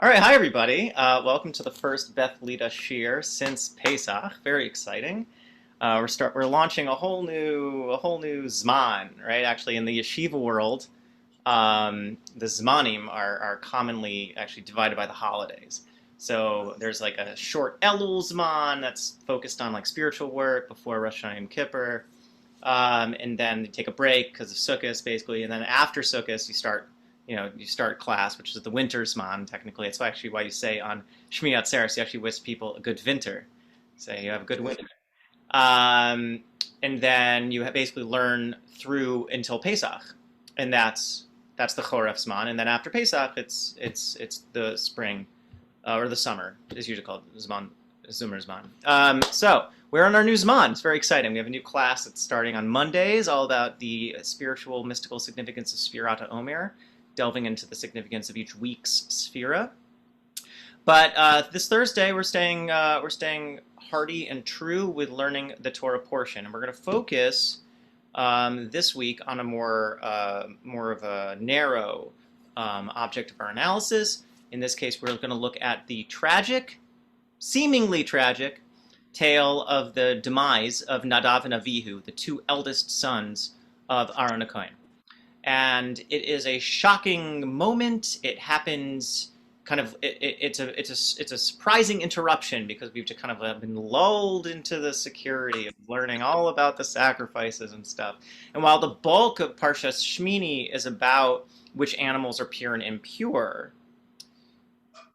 All right, hi everybody. Welcome to the first Beth Lita Shir since Pesach. Very exciting. We're launching a whole new Zman, right? Actually, in the yeshiva world, the Zmanim are commonly actually divided by the holidays. So there's like a short Elul Zman that's focused on like spiritual work before Rosh Hashanah and Kippur, and then you take a break because of Sukkot, basically, and then after Sukkot you start class, which is the winter Zman, technically. It's actually why you say on Shemini Atzeres, you actually wish people a good winter. Say you have a good winter. And then you basically learn through until Pesach, and that's the Choref Zman. And then after Pesach, it's the spring, or the summer, is usually called Zman, Zumer Zman. So we're on our new Zman. It's very exciting. We have a new class that's starting on Mondays, all about the spiritual, mystical significance of Sfirat Omer, delving into the significance of each week's Sphira. But this Thursday, we're staying hearty and true with learning the Torah portion, and we're going to focus this week on a more of a narrow object of our analysis. In this case, we're going to look at the seemingly tragic, tale of the demise of Nadab and Abihu, the two eldest sons of Aaron HaKohen. And it is a shocking moment. It happens it's a surprising interruption because we've just kind of been lulled into the security of learning all about the sacrifices and stuff. And while the bulk of Parsha Shemini is about which animals are pure and impure,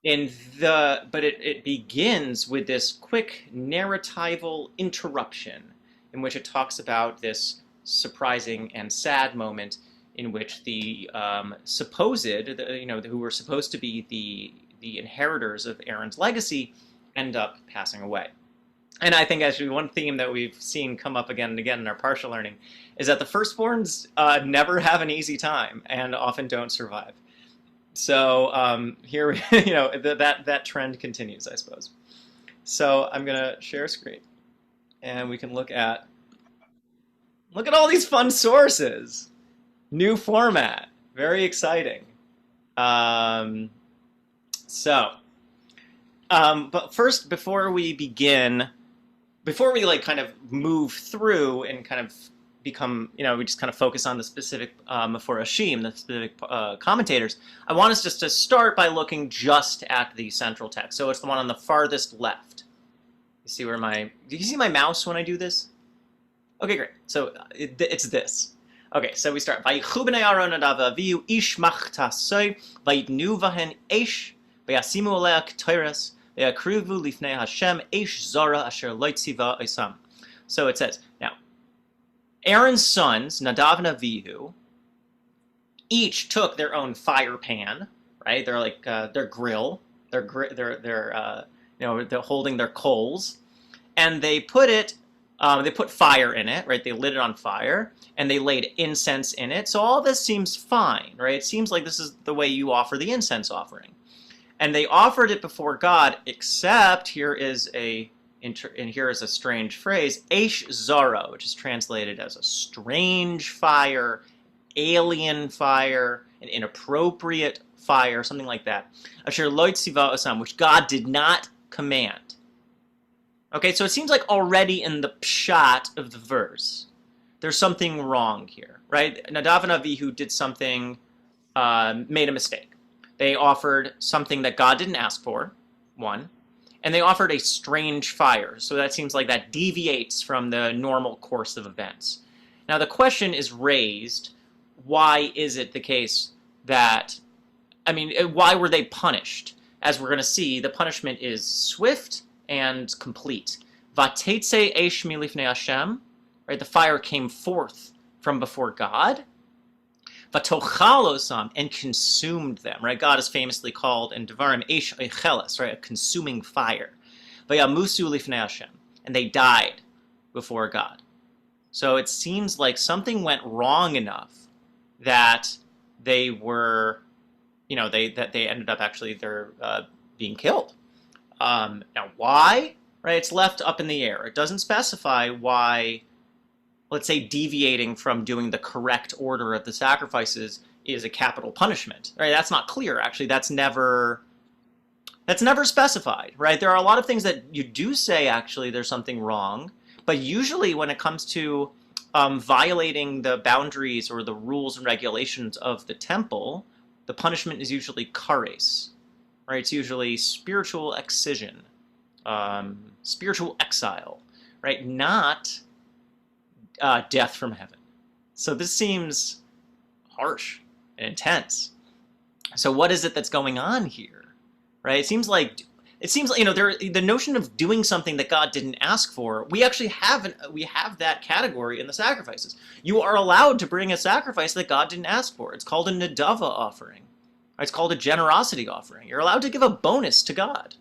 but it begins with this quick narratival interruption in which it talks about this surprising and sad moment in which the who were supposed to be the inheritors of Aaron's legacy end up passing away. And I think actually one theme that we've seen come up again and again in our Parshah learning is that the firstborns never have an easy time and often don't survive. So here, that trend continues, I suppose. So I'm gonna share a screen, and we can look at all these fun sources. New format, very exciting. But first, before we kind of move through and kind of become, we just kind of focus on the specific Meforashim, the specific commentators, I want us just to start by looking just at the central text. So it's the one on the farthest left. You see do you see my mouse when I do this? Okay, great. So it's this. Okay, so we start. Vayichu b'nei Aaron Nadab Abihu ish machtasoi vayitnu vahen eish vayasimu alea k'toiras vayakruvu lifnei Hashem eish zara asher lo tziva osam. So it says, now, Aaron's sons, Nadab and Abihu, each took their own fire pan, right? They're like their grill. They're holding their coals, and they put fire in it, right? They lit it on fire, and they laid incense in it. So all this seems fine, right? It seems like this is the way you offer the incense offering. And they offered it before God, except here is a strange phrase, Eish Zara, which is translated as a strange fire, alien fire, an inappropriate fire, something like that. Asher lo tziva osam, which God did not command. Okay, so it seems like already in the pshat of the verse, there's something wrong here, right? Nadab and Abihu did something, made a mistake. They offered something that God didn't ask for, one, and they offered a strange fire. So that seems like that deviates from the normal course of events. Now the question is raised, why is it the case why were they punished? As we're going to see, the punishment is swift and complete. Vatetze eish milifnei Hashem, right? The fire came forth from before God. Vatochal osam, and consumed them, right? God is famously called in Devarim eish oicheles, right? A consuming fire. Vayamusu lifnei Hashem, and they died before God. So it seems like something went wrong enough that they were, that they ended up actually being killed. Now, why? Right? It's left up in the air. It doesn't specify why, let's say, deviating from doing the correct order of the sacrifices is a capital punishment. Right? That's not clear. Actually, that's never That's never specified, right? There are a lot of things that you do say, actually, there's something wrong, but usually when it comes to violating the boundaries or the rules and regulations of the temple, the punishment is usually kares, right? It's usually spiritual excision, spiritual exile, right? Not death from heaven. So this seems harsh and intense. So what is it that's going on here, right? It seems like the notion of doing something that God didn't ask for. We actually have that category in the sacrifices. You are allowed to bring a sacrifice that God didn't ask for. It's called a Nadava offering. It's called a generosity offering. You're allowed to give a bonus to God.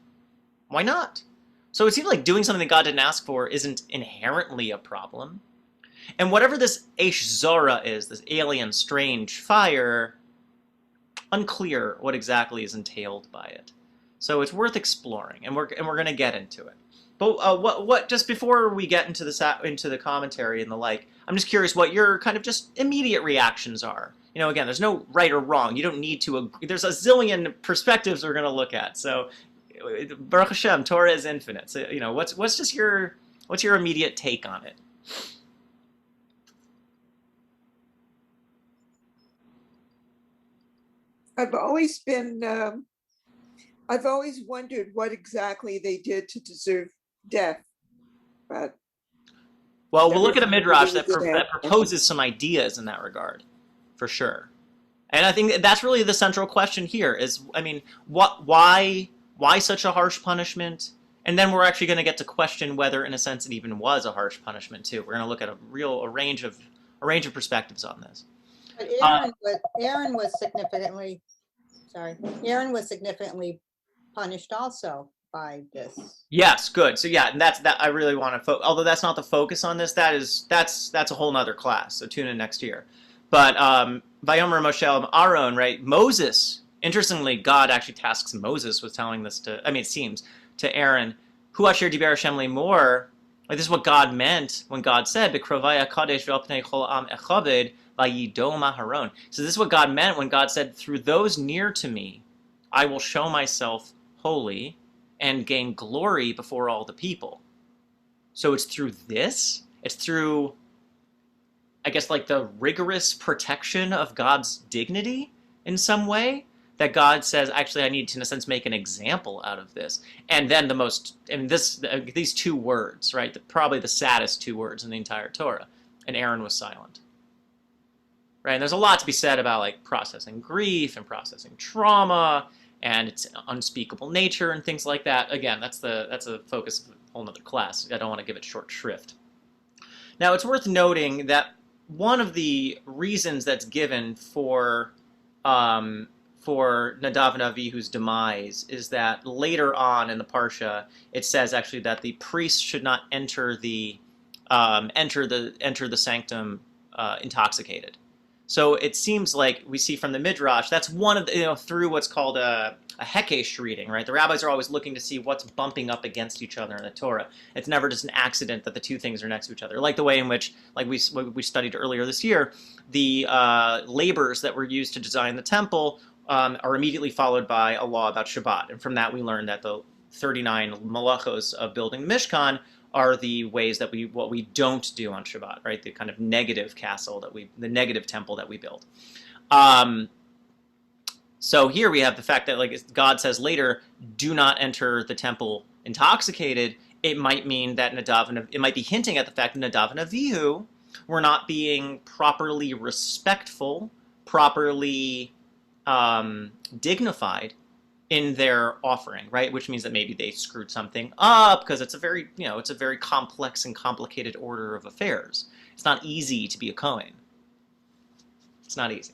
Why not? So it seems like doing something that God didn't ask for isn't inherently a problem. And whatever this Eish Zora is, this alien, strange fire, unclear what exactly is entailed by it. So it's worth exploring, and we're going to get into it. But what just before we get into the commentary and the like, I'm just curious what your kind of just immediate reactions are. Again, there's no right or wrong. You don't need to agree. There's a zillion perspectives we're going to look at. So, Baruch Hashem, Torah is infinite. So, what's your immediate take on it? I've always wondered what exactly they did to deserve death, but well, we'll look at a midrash that proposes some ideas in that regard, for sure. And I think that's really the central question here: why such a harsh punishment? And then we're actually going to get to question whether, in a sense, it even was a harsh punishment too. We're going to look at a range of perspectives on this. But Aaron was significantly punished also by this. Yes, good. So yeah, and that's that. I really want to although that's not the focus on this. That's a whole nother class. So tune in next year. But Vayomer Moshe Aaron, right? Moses. Interestingly, God actually tasks Moses with telling this to. It seems to Aaron, Hu asher diber Hashem lemor. Like this is what God meant when God said, "B'krovaya kadesh ve'alpnei chol am echaved." So this is what God meant when God said, through those near to me, I will show myself holy and gain glory before all the people. So it's through this, it's through, I guess, like the rigorous protection of God's dignity in some way that God says, actually, I need to, in a sense, make an example out of this. And then these two words, right, probably the saddest two words in the entire Torah, and Aaron was silent. Right? And there's a lot to be said about like processing grief and processing trauma and its unspeakable nature and things like that. Again, that's a focus of a whole nother class. I don't want to give it short shrift. Now, it's worth noting that one of the reasons that's given for Nadab and Abihu's demise is that later on in the Parsha, it says actually that the priest should not enter the sanctum intoxicated. So it seems like we see from the Midrash, that's one of the, through what's called a Hekesh reading, right? The rabbis are always looking to see what's bumping up against each other in the Torah. It's never just an accident that the two things are next to each other. Like the way in which, like we studied earlier this year, the labors that were used to design the temple are immediately followed by a law about Shabbat. And from that we learned that the 39 malachos of building the Mishkan are the ways that what we don't do on Shabbat, right? The kind of negative the negative temple that we build. So here we have the fact that, like God says later, do not enter the temple intoxicated. It might mean that it might be hinting at the fact that Nadab and Abihu were not being properly respectful, properly dignified in their offering, right? Which means that maybe they screwed something up because it's a very complex and complicated order of affairs. It's not easy to be a Kohen. It's not easy.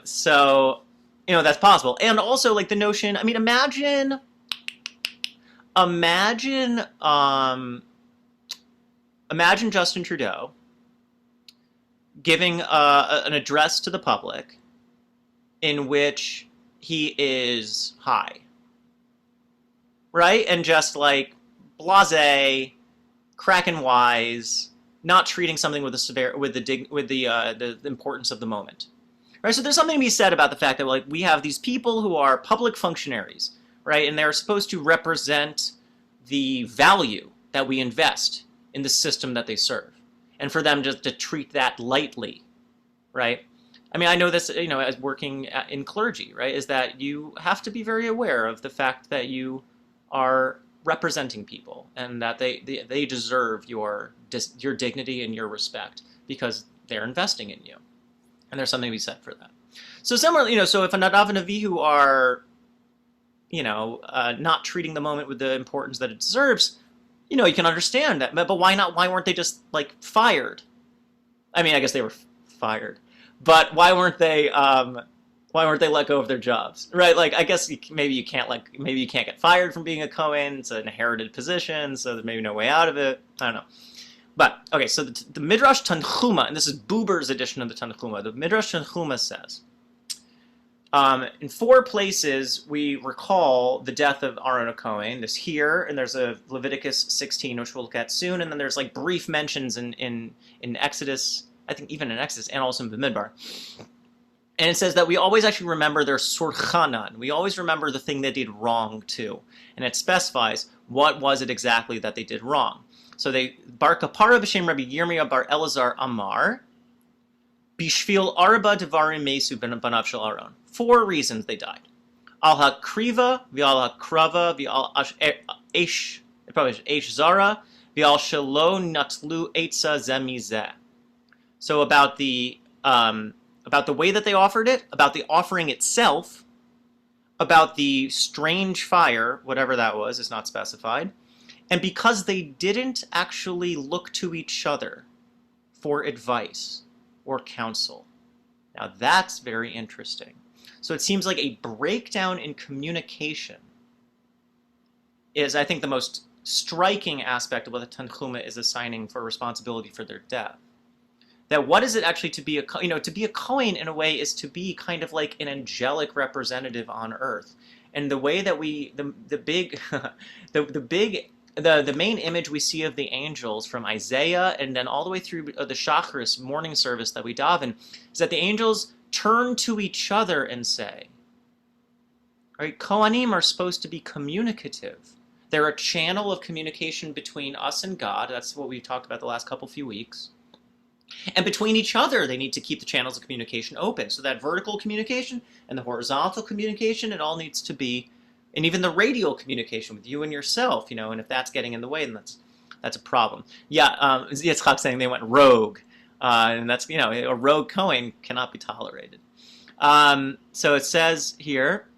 So, that's possible. And also, like the notion, imagine Justin Trudeau giving an address to the public in which he is high, right? And just like blasé, cracking wise, not treating something with the importance of the moment, right? So there's something to be said about the fact that we have these people who are public functionaries, right? And they're supposed to represent the value that we invest in the system that they serve, and for them just to treat that lightly, right? I mean, I know this, as working in clergy, right, is that you have to be very aware of the fact that you are representing people and that they deserve your dignity and your respect because they're investing in you. And there's something to be said for that. So similarly, so if a Nadab and Abihu are, not treating the moment with the importance that it deserves, you can understand that. But why not? Why weren't they just fired? I mean, I guess they were fired, but why weren't they? Why weren't they let go of their jobs? Right? I guess maybe you can't get fired from being a Kohen. It's an inherited position, so there's maybe no way out of it. I don't know. But okay, so the Midrash Tanchuma, and this is Buber's edition of the Tanchuma. The Midrash Tanchuma says, in 4 places we recall the death of Aaron HaKohen. There's here, and there's a Leviticus 16, which we'll look at soon, and then there's brief mentions in Exodus, I think even in Exodus, and also in Bamidbar. And it says that we always actually remember their surchanan. We always remember the thing they did wrong too, and it specifies what was it exactly that they did wrong. So they Bar Kapara b'shem Rabbi Yirmiyah bar Elazar Amar bishvil arba devarim mesu banav shel Aaron. 4 reasons they died. Al hakriva v'al hakrava v'al esh, probably esh zara v'al shelo natlu etza zemizeh. So about the way that they offered it, about the offering itself, about the strange fire, whatever that was, is not specified, and because they didn't actually look to each other for advice or counsel. Now that's very interesting. So it seems like a breakdown in communication is, I think, the most striking aspect of what the Tanchuma is assigning for responsibility for their death. That what is it actually to be a Kohen in a way is to be kind of like an angelic representative on earth. And the way that the main image we see of the angels from Isaiah and then all the way through the Shacharis morning service that we daven is that the angels turn to each other and say, right, Kohanim are supposed to be communicative. They're a channel of communication between us and God. That's what we've talked about the last few weeks. And between each other, they need to keep the channels of communication open. So that vertical communication and the horizontal communication, it all needs to be, and even the radial communication with you and yourself, and if that's getting in the way, then that's a problem. Yeah, Yitzchak saying they went rogue, and that's, a rogue Kohen cannot be tolerated. So it says here,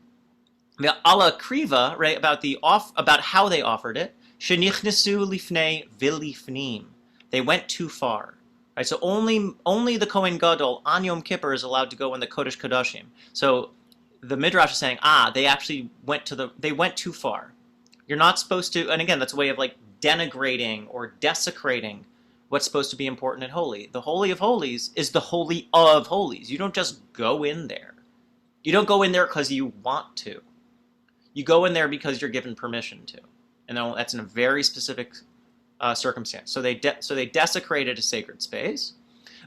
the ala kriva, right, about how they offered it, shenichnesu lifnei vilifnim. They went too far. Right, so only the Kohen Gadol on Yom Kippur is allowed to go in the Kodesh Kodashim. So the Midrash is saying, they actually went too far. You're not supposed to, and again, that's a way of denigrating or desecrating what's supposed to be important and holy. The Holy of Holies is the Holy of Holies. You don't just go in there. You don't go in there because you want to. You go in there because you're given permission to. And that's in a very specific circumstance. So they desecrated a sacred space.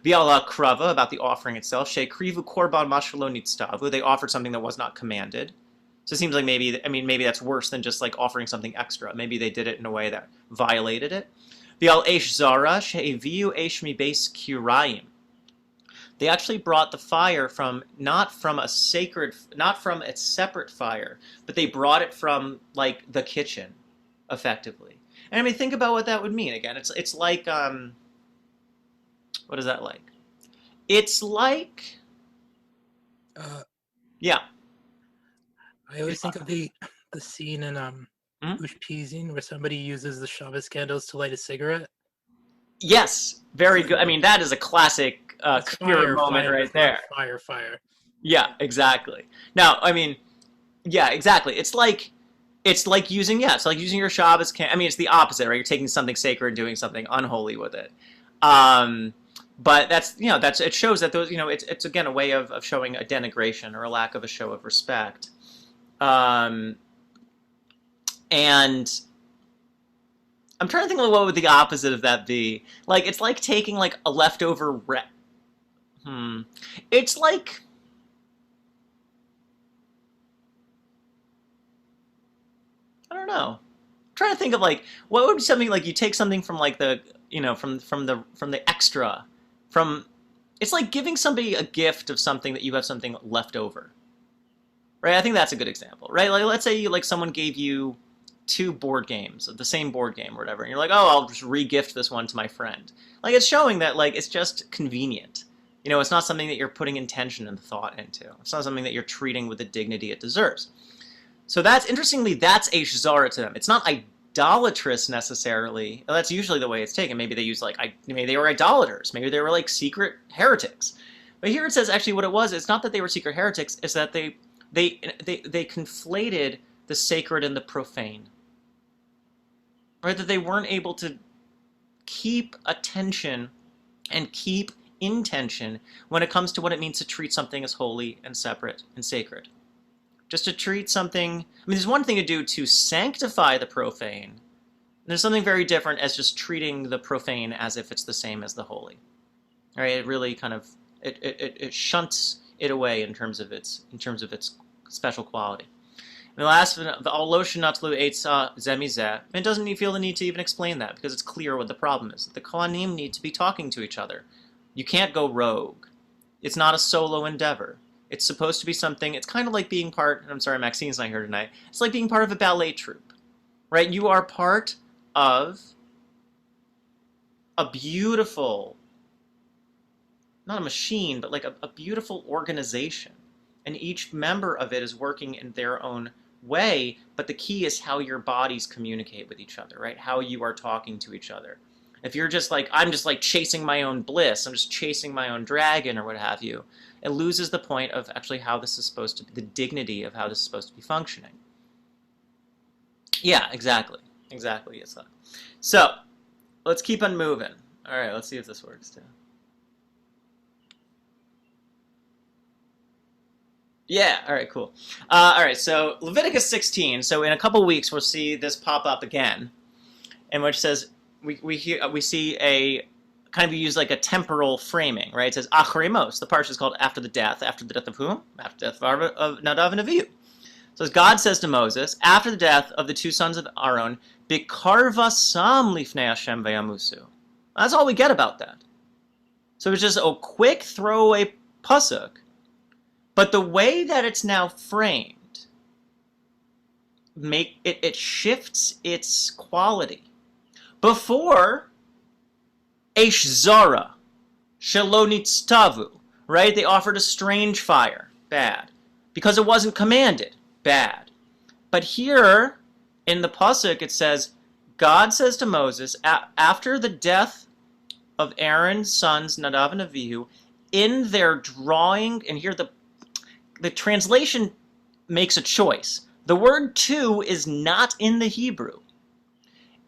V'ala krava, about the offering itself. She'krivu korban mashalo nitztavu. They offered something that was not commanded. So it seems like maybe that's worse than just offering something extra. Maybe they did it in a way that violated it. V'al esh zara she'eviu esh mi beis kirayim. They actually brought the fire not from its separate fire, but they brought it from the kitchen, effectively. And think about what that would mean. Again, it's like, what is that like? It's like, yeah. I always think of the scene in Ushpizin where somebody uses the Shabbos candles to light a cigarette. Yes, very good. That is a classic Kira moment right there. Fire. Yeah, exactly. Now, yeah, exactly. It's like using your Shabbos candle. It's the opposite, right? You're taking something sacred and doing something unholy with it. But it shows that those, it's again a way of showing a denigration or a lack of a show of respect. And I'm trying to think of what would the opposite of that be. It's like taking a leftover It's like, don't know. I'm trying to think of like what would be something like you take something from like the from the extra from. It's like giving somebody a gift of something that you have something left over, right? I think that's a good example, right? Like let's say someone gave you 2 board games of the same board game or whatever, and you're like, oh, I'll just re-gift this one to my friend. Like it's showing that like it's just convenient. It's not something that you're putting intention and thought into. It's not something that you're treating with the dignity it deserves. So that's interestingly, that's Eish Zara to them. It's not idolatrous necessarily. That's usually the way it's taken. Maybe they use maybe they were idolaters. Maybe they were like secret heretics. But here it says actually what it was. It's not that they were secret heretics. It's that they conflated the sacred and the profane. Right? That they weren't able to keep attention and keep intention when it comes to what it means to treat something as holy and separate and sacred. Just to treat something, there's one thing to do to sanctify the profane. There's something very different as just treating the profane as if it's the same as the holy. Right? It really kind of it shunts it away in terms of its special quality. And the last, it doesn't feel the need to even explain that because it's clear what the problem is. The Kohanim need to be talking to each other. You can't go rogue. It's not a solo endeavor. It's supposed to be something, it's kind of like being part, I'm sorry, Maxine's not here tonight. It's like being part of a ballet troupe, right? You are part of a beautiful, not a machine, but like a beautiful organization. And each member of it is working in their own way, but the key is how your bodies communicate with each other, right? How you are talking to each other. If you're just like, I'm just like chasing my own bliss, I'm just chasing my own dragon or what have you, it loses the point of actually how this is supposed to be, the dignity of how this is supposed to be functioning. Yeah, exactly. Exactly, yes. So, let's keep on moving. All right, let's see if this works too. Yeah, all right, cool. All right, so Leviticus 16. So in a couple weeks, we'll see this pop up again, in which says, we see a kind of use like a temporal framing, right? It says Acharemos. The parsha is called after the death of whom? After the death of Nadab and Abihu. So as God says to Moses, after the death of the 2 sons of Aaron, Bikarva sam lifnei Hashem veyamusu. That's all we get about that. So it's just a quick throwaway pasuk, but the way that it's now framed, it shifts its quality. Before, Eish Zara, Shelo Nitztavu, right? They offered a strange fire, bad. Because it wasn't commanded, bad. But here, in the Pasuk, it says, God says to Moses, after the death of Aaron's sons, Nadab and Abihu, in their drawing, and here the translation makes a choice. The word to is not in the Hebrew.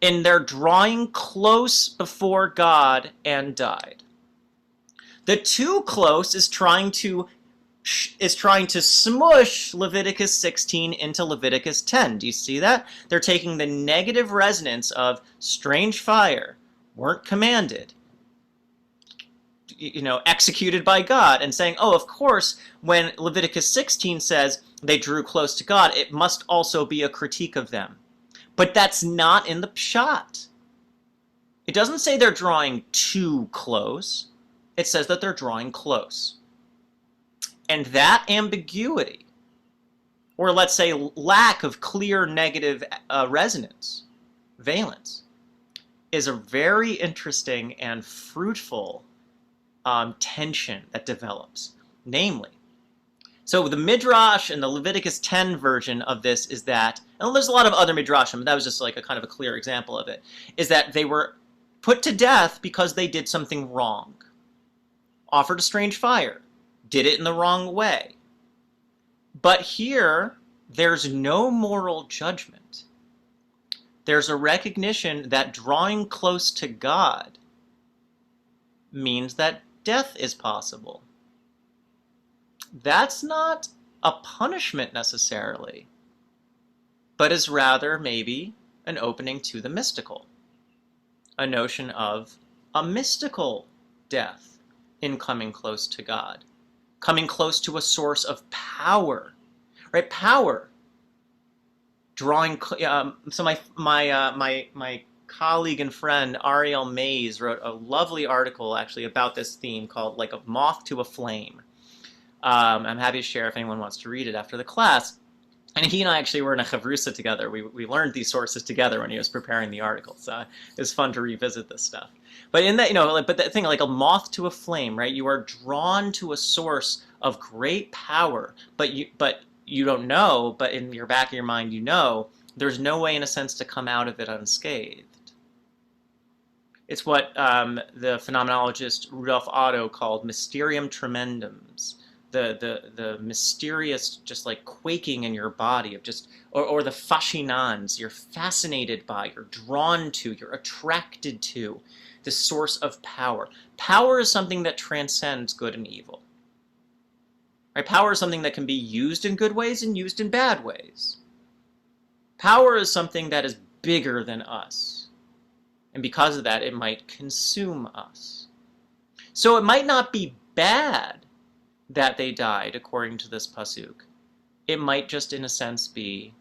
In their drawing close before God and died. The too close is trying to smush Leviticus 16 into Leviticus 10. Do you see that? They're taking the negative resonance of strange fire, weren't commanded, executed by God, and saying, oh, of course, when Leviticus 16 says they drew close to God, it must also be a critique of them. But that's not in the Pshat. It doesn't say they're drawing too close. It says that they're drawing close. And that ambiguity, or let's say lack of clear negative resonance, valence, is a very interesting and fruitful tension that develops. Namely, so the Midrash and the Leviticus 10 version of this is that, and there's a lot of other Midrashim, but that was just like a kind of a clear example of it, is that they were put to death because they did something wrong. Offered a strange fire. Did it in the wrong way. But here, there's no moral judgment. There's a recognition that drawing close to God means that death is possible. That's not a punishment necessarily, but is rather maybe an opening to the mystical. A notion of a mystical death in coming close to God. Coming close to a source of power. Right? Power. drawing. So my colleague and friend Ariel Mays wrote a lovely article actually about this theme called "Like a Moth to a Flame." I'm happy to share if anyone wants to read it after the class. And he and I actually were in a chavrusa together. We learned these sources together when he was preparing the article. So it was fun to revisit this stuff. But in that, but that thing, like a moth to a flame, right? You are drawn to a source of great power, but you don't know, but in your back of your mind, there's no way in a sense to come out of it unscathed. It's what the phenomenologist Rudolf Otto called mysterium tremendums. The mysterious, just like quaking in your body of just, or the fascinans, you're fascinated by, you're drawn to, you're attracted to the source of power. Power is something that transcends good and evil. Right? Power is something that can be used in good ways and used in bad ways. Power is something that is bigger than us. And because of that, it might consume us. So it might not be bad that they died, according to this pasuk. It might just, in a sense, be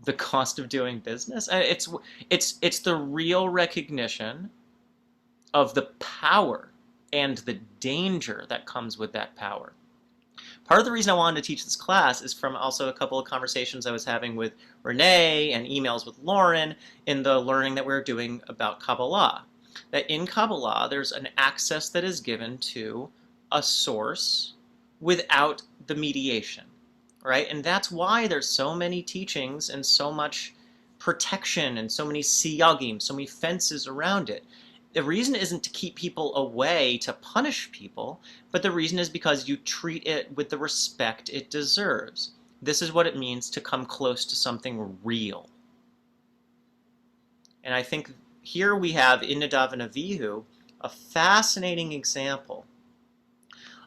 the cost of doing business. It's the real recognition of the power and the danger that comes with that power. Part of the reason I wanted to teach this class is from also a couple of conversations I was having with Renee and emails with Lauren in the learning that we're doing about Kabbalah. That in Kabbalah, there's an access that is given to a source without the mediation, right? And that's why there's so many teachings and so much protection and so many siyagim, so many fences around it. The reason isn't to keep people away, to punish people, but the reason is because you treat it with the respect it deserves. This is what it means to come close to something real. And I think here we have in Nadab and Abihu a fascinating example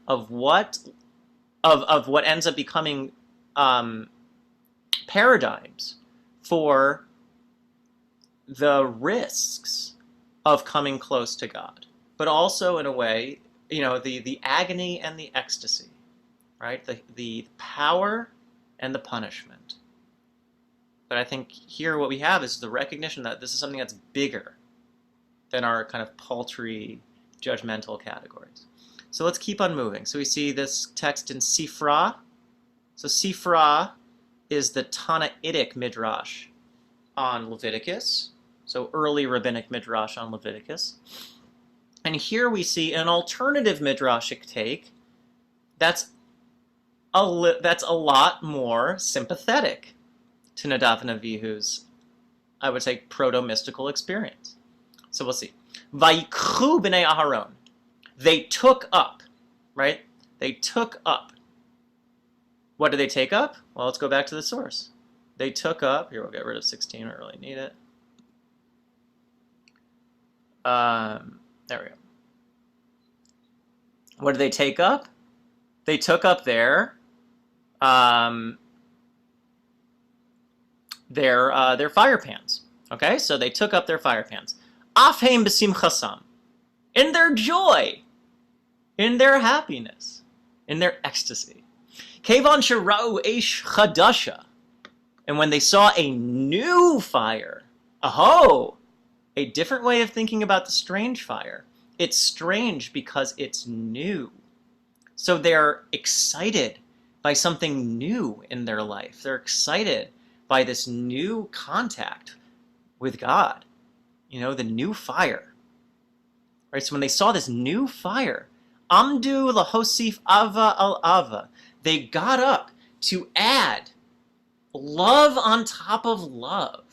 of what ends up becoming paradigms for the risks of coming close to God, but also in a way, the agony and the ecstasy, right? The power and the punishment. But I think here what we have is the recognition that this is something that's bigger than our kind of paltry, judgmental categories. So let's keep on moving. So we see this text in Sifra. So Sifra is the Tanaitic midrash on Leviticus. So early rabbinic midrash on Leviticus. And here we see an alternative midrashic take that's a lot more sympathetic to Nadab and Abihu's, I would say, proto-mystical experience. So we'll see. Vayikchu b'nei Aharon. They took up, right? They took up. What did they take up? Well, let's go back to the source. They took up, here we'll get rid of 16, I don't really need it. There we go. What did they take up? They took up their fire pans. Okay, so they took up their fire pans. Afheim b'simchasam. In their joy, in their happiness, in their ecstasy. Kevan sherau eish chadasha. And when they saw a new fire, aho, a different way of thinking about the strange fire. It's strange because it's new. So they're excited by something new in their life. They're excited by this new contact with God. The new fire. Right, so when they saw this new fire, Amdu lahosif ava al ava, they got up to add love on top of love.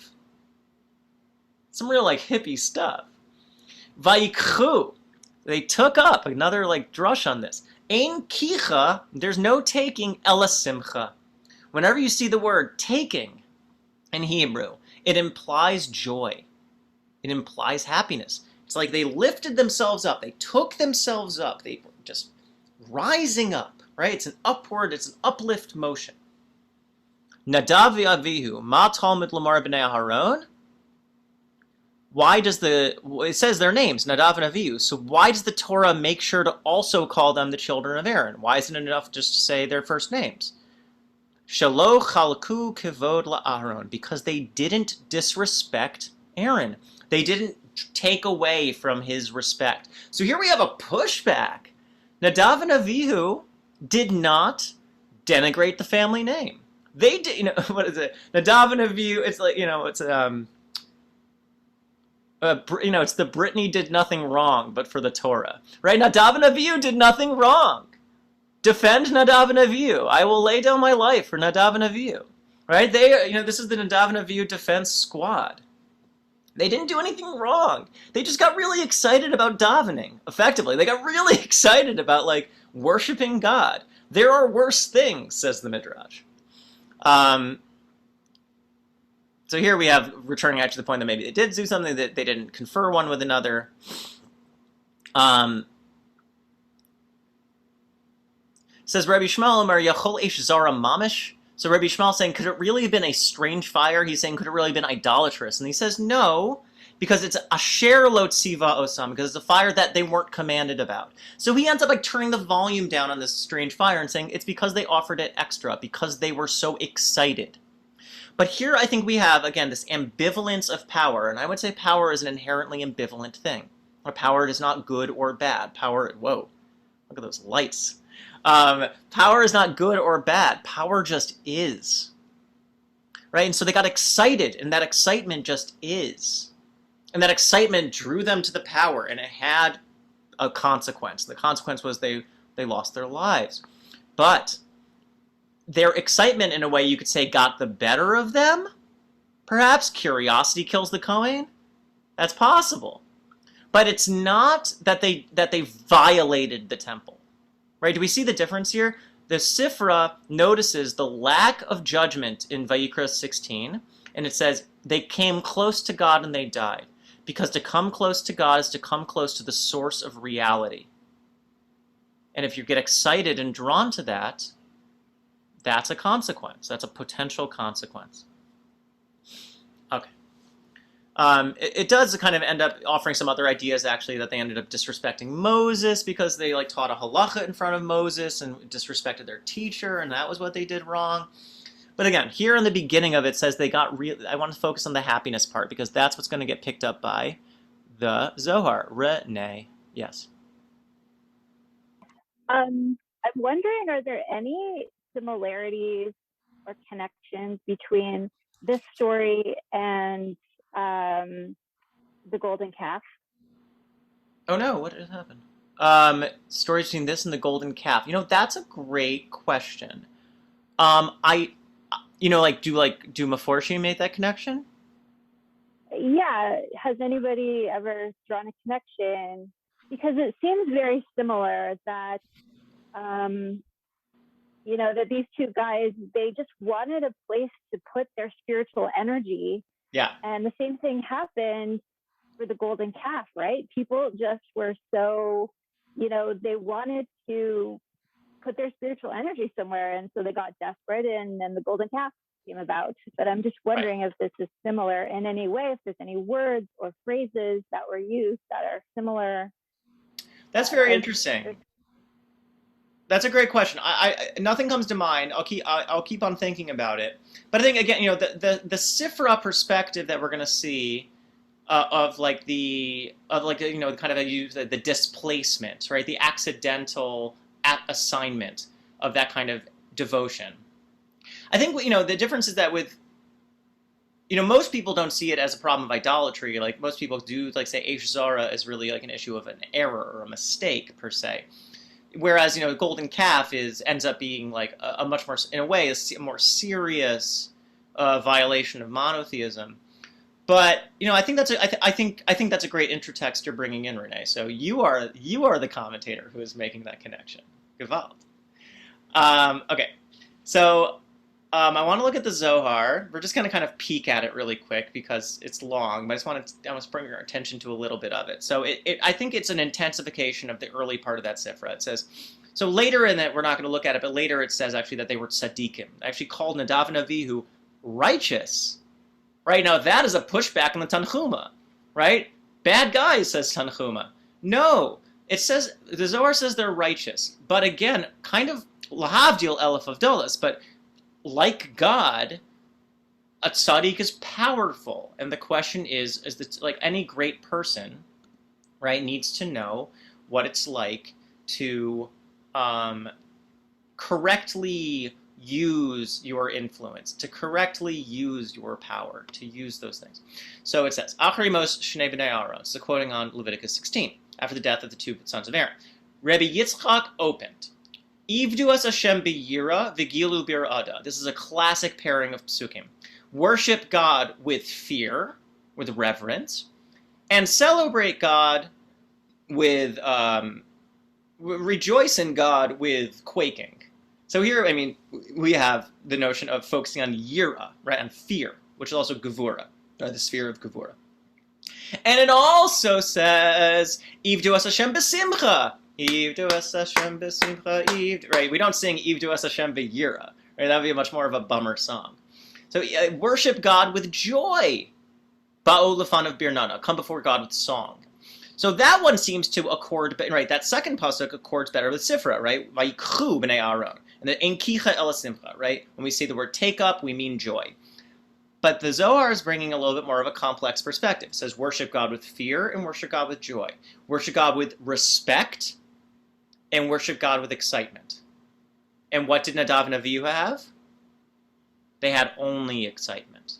Some real hippie stuff. Vayikchu, they took up, another drush on this. Ein kicha, there's no taking, ela simcha. Whenever you see the word taking in Hebrew, it implies joy. It implies happiness. It's like they lifted themselves up. They took themselves up. They were just rising up, right? It's an upward, it's an uplift motion. Nadab Abihu, ma talmud lamar b'nei Aharon. Why does it says their names, Nadab and Abihu, so why does the Torah make sure to also call them the children of Aaron? Why isn't it enough just to say their first names? Shelo chalku kivod la'aron, because they didn't disrespect Aaron. They didn't take away from his respect. So here we have a pushback. Nadab and Abihu did not denigrate the family name. They did, what is it? Nadab and Abihu, it's like, it's it's the Brittany did nothing wrong, but for the Torah, right? Nadab and Abihu did nothing wrong. Defend Nadab and Abihu. I will lay down my life for Nadab and Abihu, right? This is the Nadab and Abihu defense squad. They didn't do anything wrong. They just got really excited about davening, effectively. They got really excited about, worshiping God. There are worse things, says the Midrash. So here we have, returning actually to the point that maybe they did do something, that they didn't confer one with another. Says Rabbi Shmuel, Amar Yachol Eish Zara Mamish. So Rabbi Shmuel saying, could it really have been a strange fire? He's saying, could it really have been idolatrous? And he says, no, because it's Asher Lo Tziva Osam, because it's a fire that they weren't commanded about. So he ends up turning the volume down on this strange fire and saying it's because they offered it extra, because they were so excited. But here I think we have, again, this ambivalence of power, and I would say power is an inherently ambivalent thing. Power is not good or bad. Power, whoa, look at those lights. Power is not good or bad. Power just is. Right? And so they got excited, and that excitement just is. And that excitement drew them to the power, and it had a consequence. The consequence was they lost their lives. But their excitement, in a way you could say, got the better of them. Perhaps curiosity kills the Kohen. That's possible. But it's not that they violated the temple. Right? Do we see the difference here? The Sifra notices the lack of judgment in Vayikra 16, and it says they came close to God and they died. Because to come close to God is to come close to the source of reality. And if you get excited and drawn to that, that's a consequence. That's a potential consequence. Okay. It does kind of end up offering some other ideas, actually, that they ended up disrespecting Moses because they taught a halacha in front of Moses and disrespected their teacher, and that was what they did wrong. But again, here in the beginning of it says they got I want to focus on the happiness part because that's what's going to get picked up by the Zohar. Renee, yes. I'm wondering, are there any similarities or connections between this story and the golden calf? Oh no, what did happen? Story between this and the golden calf. That's a great question. Do Meforshim make that connection? Yeah, has anybody ever drawn a connection? Because it seems very similar that, that these two guys, they just wanted a place to put their spiritual energy. Yeah. And the same thing happened for the golden calf, right? People just were so, they wanted to put their spiritual energy somewhere. And so they got desperate, and then the golden calf came about. But I'm just wondering if this is similar in any way, if there's any words or phrases that were used that are similar. That's very interesting. That's a great question. I nothing comes to mind. I'll keep on thinking about it. But I think again, the Sifra perspective that we're going to see of the displacement, right? The accidental assignment of that kind of devotion. I think the difference is that with most people don't see it as a problem of idolatry. Like most people do, say Eish Zara is really an issue of an error or a mistake per se. Whereas golden calf ends up being a much more, in a way, a more serious violation of monotheism. But I think that's a great intertext you're bringing in, Renee. So you are the commentator who is making that connection. Gewalt. Okay, so I want to look at the Zohar. We're just going to kind of peek at it really quick because it's long, but I want to bring your attention to a little bit of it. So I think it's an intensification of the early part of that Sifra. It says, so later in it, we're not going to look at it, but later it says actually that they were tzaddikim. They actually called Nadab and Abihu righteous. Right, now that is a pushback on the Tanchuma, right? Bad guys, says Tanchuma. No, it says, the Zohar says they're righteous. But again, kind of lahavdil elef of dolas, but like God, a tzaddik is powerful. And the question is that, like any great person, right, needs to know what it's like to correctly use your influence, to correctly use your power, to use those things. So it says, Acharimos Shnei B'nai Aaron, so quoting on Leviticus 16, after the death of the two sons of Aaron. Rabbi Yitzchak opened, Ivdu as Hashem b'yira v'gilu bir'ada. This is a classic pairing of psukim. Worship God with fear, with reverence, and celebrate God with, rejoice in God with quaking. So here, I mean, we have the notion of focusing on yira, right, on fear, which is also gevura, the sphere of gevura. And it also says, Ivdu as Hashem b'simcha. Ivdu es Hashem b'simcha, right? We don't sing Ivdu es Hashem b'yira, right? That would be much more of a bummer song. So worship God with joy. Ba'o lefanav birnana, come before God with song. So that one seems to accord, right? That second pasuk accords better with Sifra, right? Vayikchu b'nei Aaron, and the enkicha el simcha, right? When we say the word take up, we mean joy. But the Zohar is bringing a little bit more of a complex perspective. It says worship God with fear and worship God with joy. Worship God with respect and worship God with excitement. And what did Nadab and Abihu have? They had only excitement,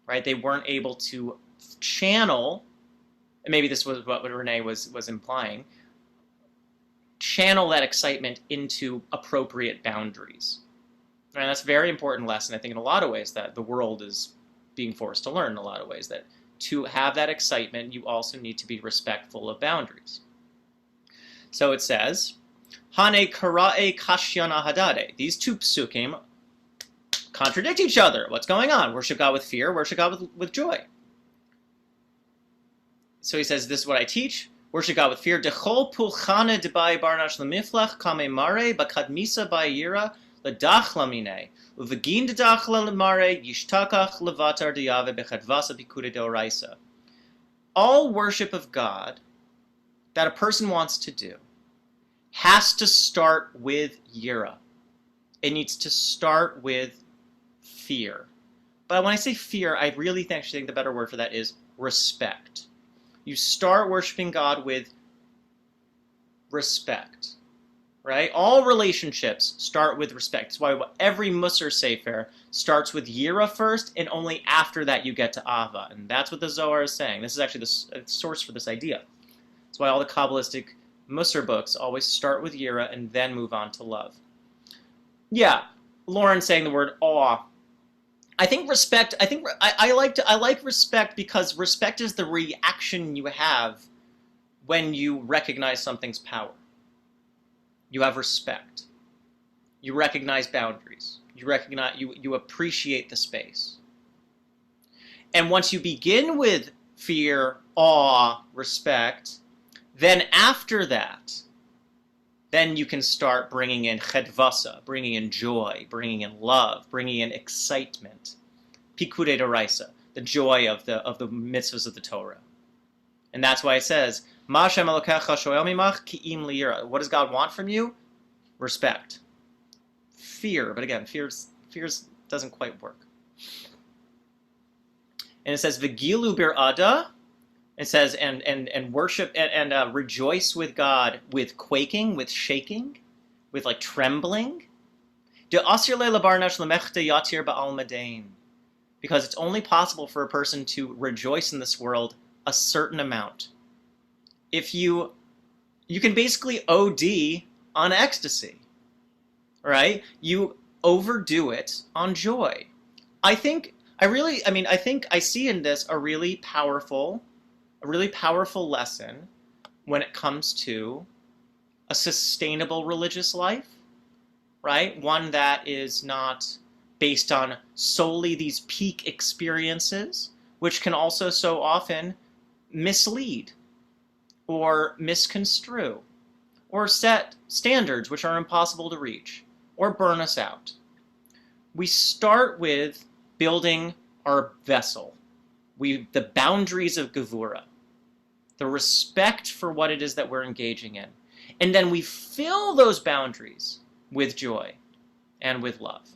right? They weren't able to channel, and maybe this was what Renee was implying, channel that excitement into appropriate boundaries. And that's a very important lesson, I think, in a lot of ways that the world is being forced to learn in a lot of ways, that to have that excitement, you also need to be respectful of boundaries. So it says, Hane kara'e kashyana hadade. These two psukim contradict each other. What's going on? Worship God with fear, worship God with joy. So he says, this is what I teach. Worship God with fear. Dechol pulchane debai barnash lemiflach kame mare bakadmisa bayira ledach lamine uvegin dedach lemare yishtakach levatar diyave bechadvasa bikude deoraisa. All worship of God that a person wants to do has to start with yira. It needs to start with fear. But when I say fear, I really actually think the better word for that is respect. You start worshiping God with respect, right? All relationships start with respect. That's why every Musar Sefer starts with Yira first, and only after that you get to Ava. And that's what the Zohar is saying. This is actually the source for this idea. That's why all the Kabbalistic Musar books always start with Yira and then move on to love. Yeah, Lauren saying the word awe. I think respect, I like respect because respect is the reaction you have when you recognize something's power. You have respect. You recognize boundaries. You appreciate the space. And once you begin with fear, awe, respect, then after that, then you can start bringing in chedvasa, bringing in joy, bringing in love, bringing in excitement. Pikudei d'oraisa, the joy of the mitzvahs of the Torah. And that's why it says, Ma Hashem Elokecha shoel mimach ki'im liyira. What does God want from you? Respect. Fear, but again, fear doesn't quite work. And it says, V'gilu bir'ada. It says, and worship and rejoice with God with quaking, with shaking, with like trembling. Because it's only possible for a person to rejoice in this world a certain amount. If you can basically OD on ecstasy, right? You overdo it on joy. I think I see in this a really powerful lesson when it comes to a sustainable religious life, right? One that is not based on solely these peak experiences, which can also so often mislead or misconstrue or set standards which are impossible to reach or burn us out. We start with building our vessel, the boundaries of Gevura, the respect for what it is that we're engaging in. And then we fill those boundaries with joy and with love.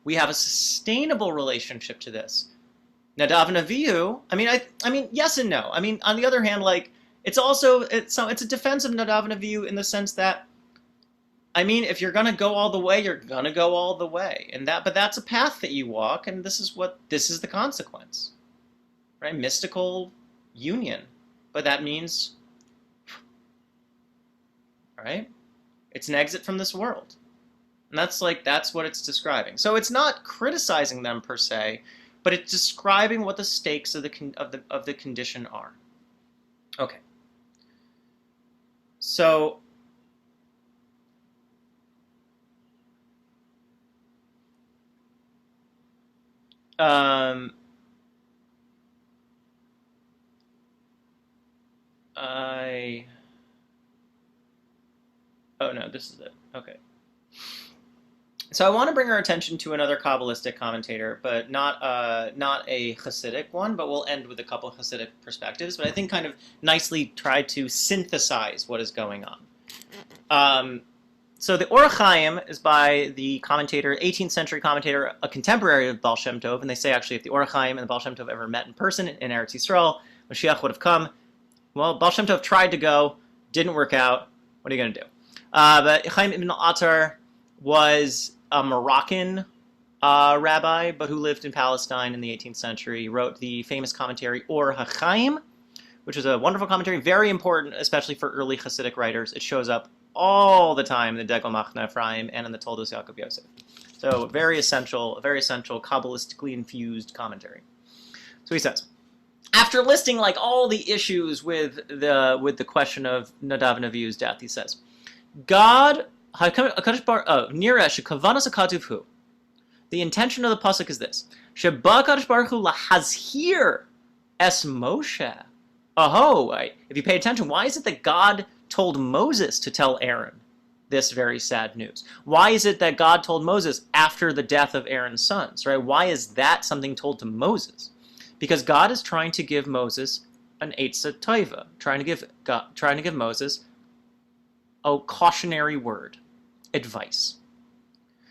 We have a sustainable relationship to this. Nadab and Abihu, I mean, yes and no. I mean, on the other hand, like, it's a defense of Nadab and Abihu in the sense that, I mean, if you're gonna go all the way, you're gonna go all the way, but that's a path that you walk, and this is the consequence, right? Mystical union, but that means, right? It's an exit from this world, and that's what it's describing. So it's not criticizing them per se, but it's describing what the stakes of the condition are. Okay. So oh no, this is it. Okay. So I want to bring our attention to another Kabbalistic commentator, but not a Hasidic one, but we'll end with a couple of Hasidic perspectives, but I think kind of nicely try to synthesize what is going on. So the Or HaChaim is by the commentator, 18th century commentator, a contemporary of Baal Shem Tov, and they say actually if the Or HaChaim and the Baal Shem Tov ever met in person in Eretz Yisrael, Mashiach would have come. Well, Baal Shem Tov tried to go, didn't work out. What are you going to do? But Chaim ibn al-Attar was a Moroccan rabbi, but who lived in Palestine in the 18th century. He wrote the famous commentary Or HaChaim, which is a wonderful commentary, very important, especially for early Hasidic writers. It shows up all the time in the Degel Machne Ephraim and in the Toldos Yaakov Yosef. So very essential Kabbalistically infused commentary. So he says, after listing like all the issues with the question of Nadab and Abihu's death, he says, God, the intention of the pasuk is this: Sheba Kadosh Baruch Hu lahazhir es Moshe. If you pay attention, why is it that God told Moses to tell Aaron this very sad news? Why is it that God told Moses after the death of Aaron's sons? Right? Why is that something told to Moses? Because God is trying to give Moses an Eitzah Tova, trying to give Moses a cautionary word, advice.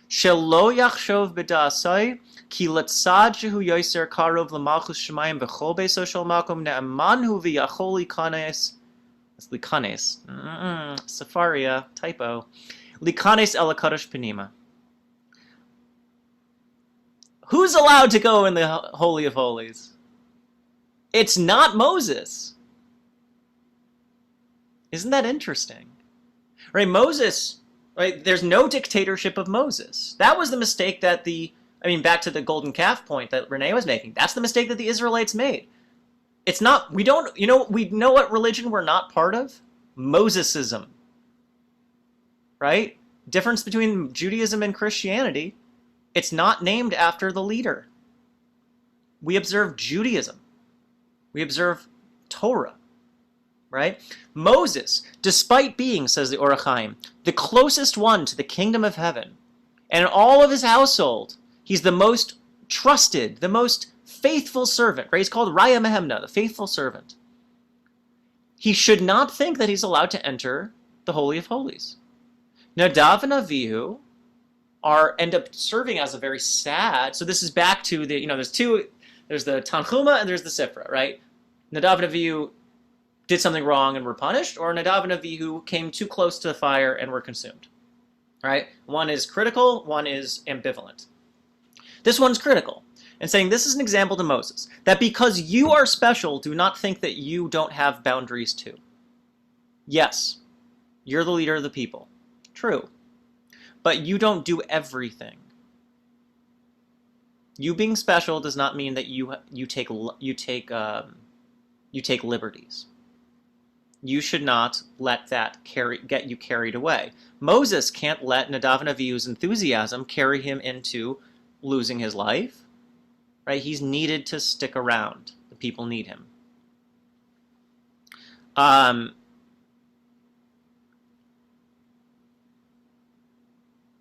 Shelo yachshov b'da'asai ki letzad shehu yoser karov l'malchus shemayim v'chol beiso shel makom ne'amanhu v'yachol likanes, Safaria, typo, likanes el HaKadosh Penima. Who's allowed to go in the Holy of Holies? It's not Moses. Isn't that interesting? Right, Moses, right, there's no dictatorship of Moses. That was the mistake that back to the golden calf point that Renee was making. That's the mistake that the Israelites made. It's not, we know what religion we're not part of? Mosesism. Right? Difference between Judaism and Christianity. It's not named after the leader. We observe Judaism. We observe Torah. Right? Moses, despite being, says the Or HaChaim, the closest one to the kingdom of heaven, and in all of his household, he's the most trusted, the most faithful servant, right? He's called Raya Mehemna, the faithful servant. He should not think that he's allowed to enter the Holy of Holies. Nadab and Abihu end up serving as a very sad, so this is back to the, there's the Tanchuma and there's the Sifra, right? Nadab and Abihu did something wrong and were punished, or Nadab and Abihu came too close to the fire and were consumed, right? One is critical, one is ambivalent. This one's critical, and saying this is an example to Moses, that because you are special, do not think that you don't have boundaries too. Yes, you're the leader of the people. True. But you don't do everything. You being special does not mean that you take liberties. You should not let that get you carried away. Moses can't let Nadab and Abihu's enthusiasm carry him into losing his life. Right? He's needed to stick around. The people need him.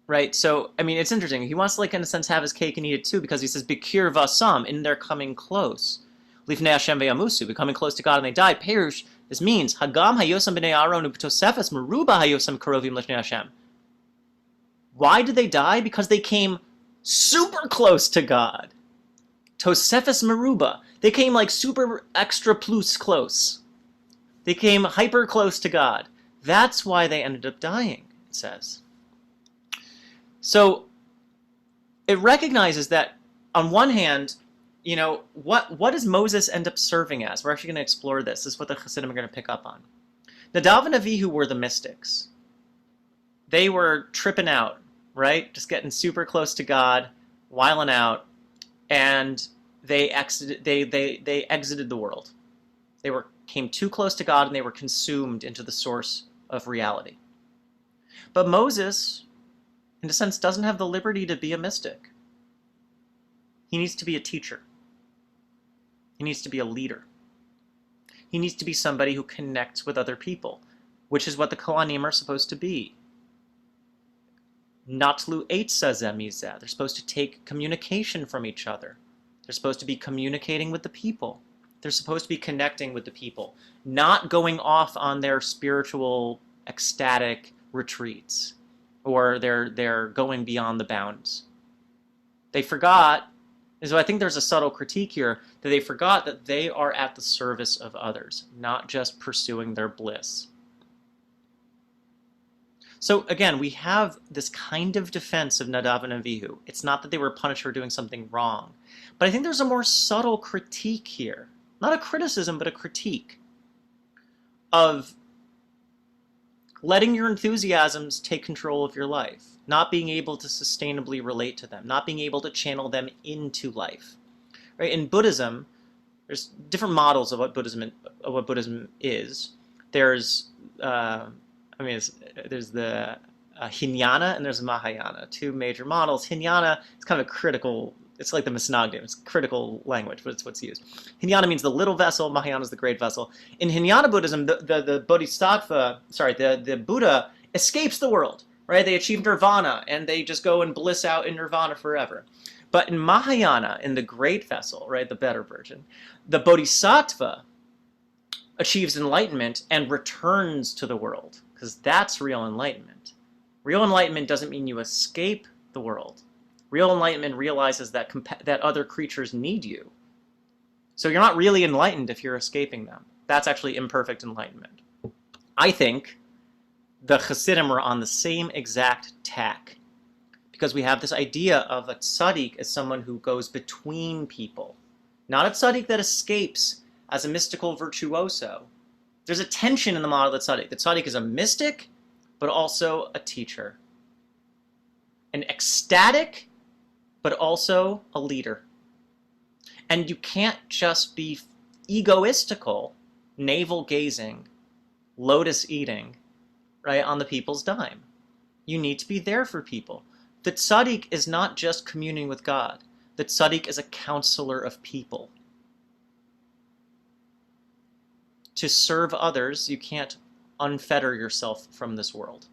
Right? So, it's interesting. He wants to, in a sense, have his cake and eat it too, because he says, Bikir vasam, in their coming close. Lifnei Hashem ve'yamusu, becoming close to God and they died. Perush, this means, Hagam hayosam b'nei Aaron u'b'tosefes meruba hayosam karovim l'fnei Hashem. Why did they die? Because they came super close to God. Tosefes Meruba. They came like super extra plus close. They came hyper close to God. That's why they ended up dying, it says. So it recognizes that on one hand, you know, what does Moses end up serving as? We're actually going to explore this. This is what the Chassidim are going to pick up on. Nadab and Abihu were the mystics. They were tripping out, right? Just getting super close to God, wiling out, and they exited the world. They came too close to God, and they were consumed into the source of reality. But Moses, in a sense, doesn't have the liberty to be a mystic. He needs to be a teacher. He needs to be a leader. He needs to be somebody who connects with other people, which is what the Kohanim are supposed to be. Natlu eitza ze mizeh. They're supposed to take communication from each other. They're supposed to be communicating with the people. They're supposed to be connecting with the people, not going off on their spiritual, ecstatic retreats, or they're going beyond the bounds. They forgot, and so I think there's a subtle critique here, that they forgot that they are at the service of others, not just pursuing their bliss. So again, we have this kind of defense of Nadab and Abihu. It's not that they were punished for doing something wrong, but I think there's a more subtle critique here. Not a criticism, but a critique of letting your enthusiasms take control of your life, not being able to sustainably relate to them, not being able to channel them into life. Right? In Buddhism, there's different models of what Buddhism is. There's there's the Hinayana and there's the Mahayana, two major models. Hinayana is kind of a critical, it's like the Misnagdim, it's critical language, but it's what's used. Hinayana means the little vessel, Mahayana is the great vessel. In Hinayana Buddhism, the Bodhisattva, the Buddha escapes the world, right? They achieve nirvana and they just go and bliss out in nirvana forever. But in Mahayana, in the great vessel, right, the better version, the Bodhisattva achieves enlightenment and returns to the world, because that's real enlightenment. Real enlightenment doesn't mean you escape the world. Real enlightenment realizes that that other creatures need you. So you're not really enlightened if you're escaping them. That's actually imperfect enlightenment. I think the Chassidim are on the same exact tack, because we have this idea of a tzaddik as someone who goes between people, not a tzaddik that escapes as a mystical virtuoso. There's a tension in the model of the tzaddik. The tzaddik is a mystic, but also a teacher. An ecstatic, but also a leader. And you can't just be egoistical, navel-gazing, lotus-eating, right, on the people's dime. You need to be there for people. The tzaddik is not just communing with God. The tzaddik is a counselor of people. To serve others, you can't unfetter yourself from this world.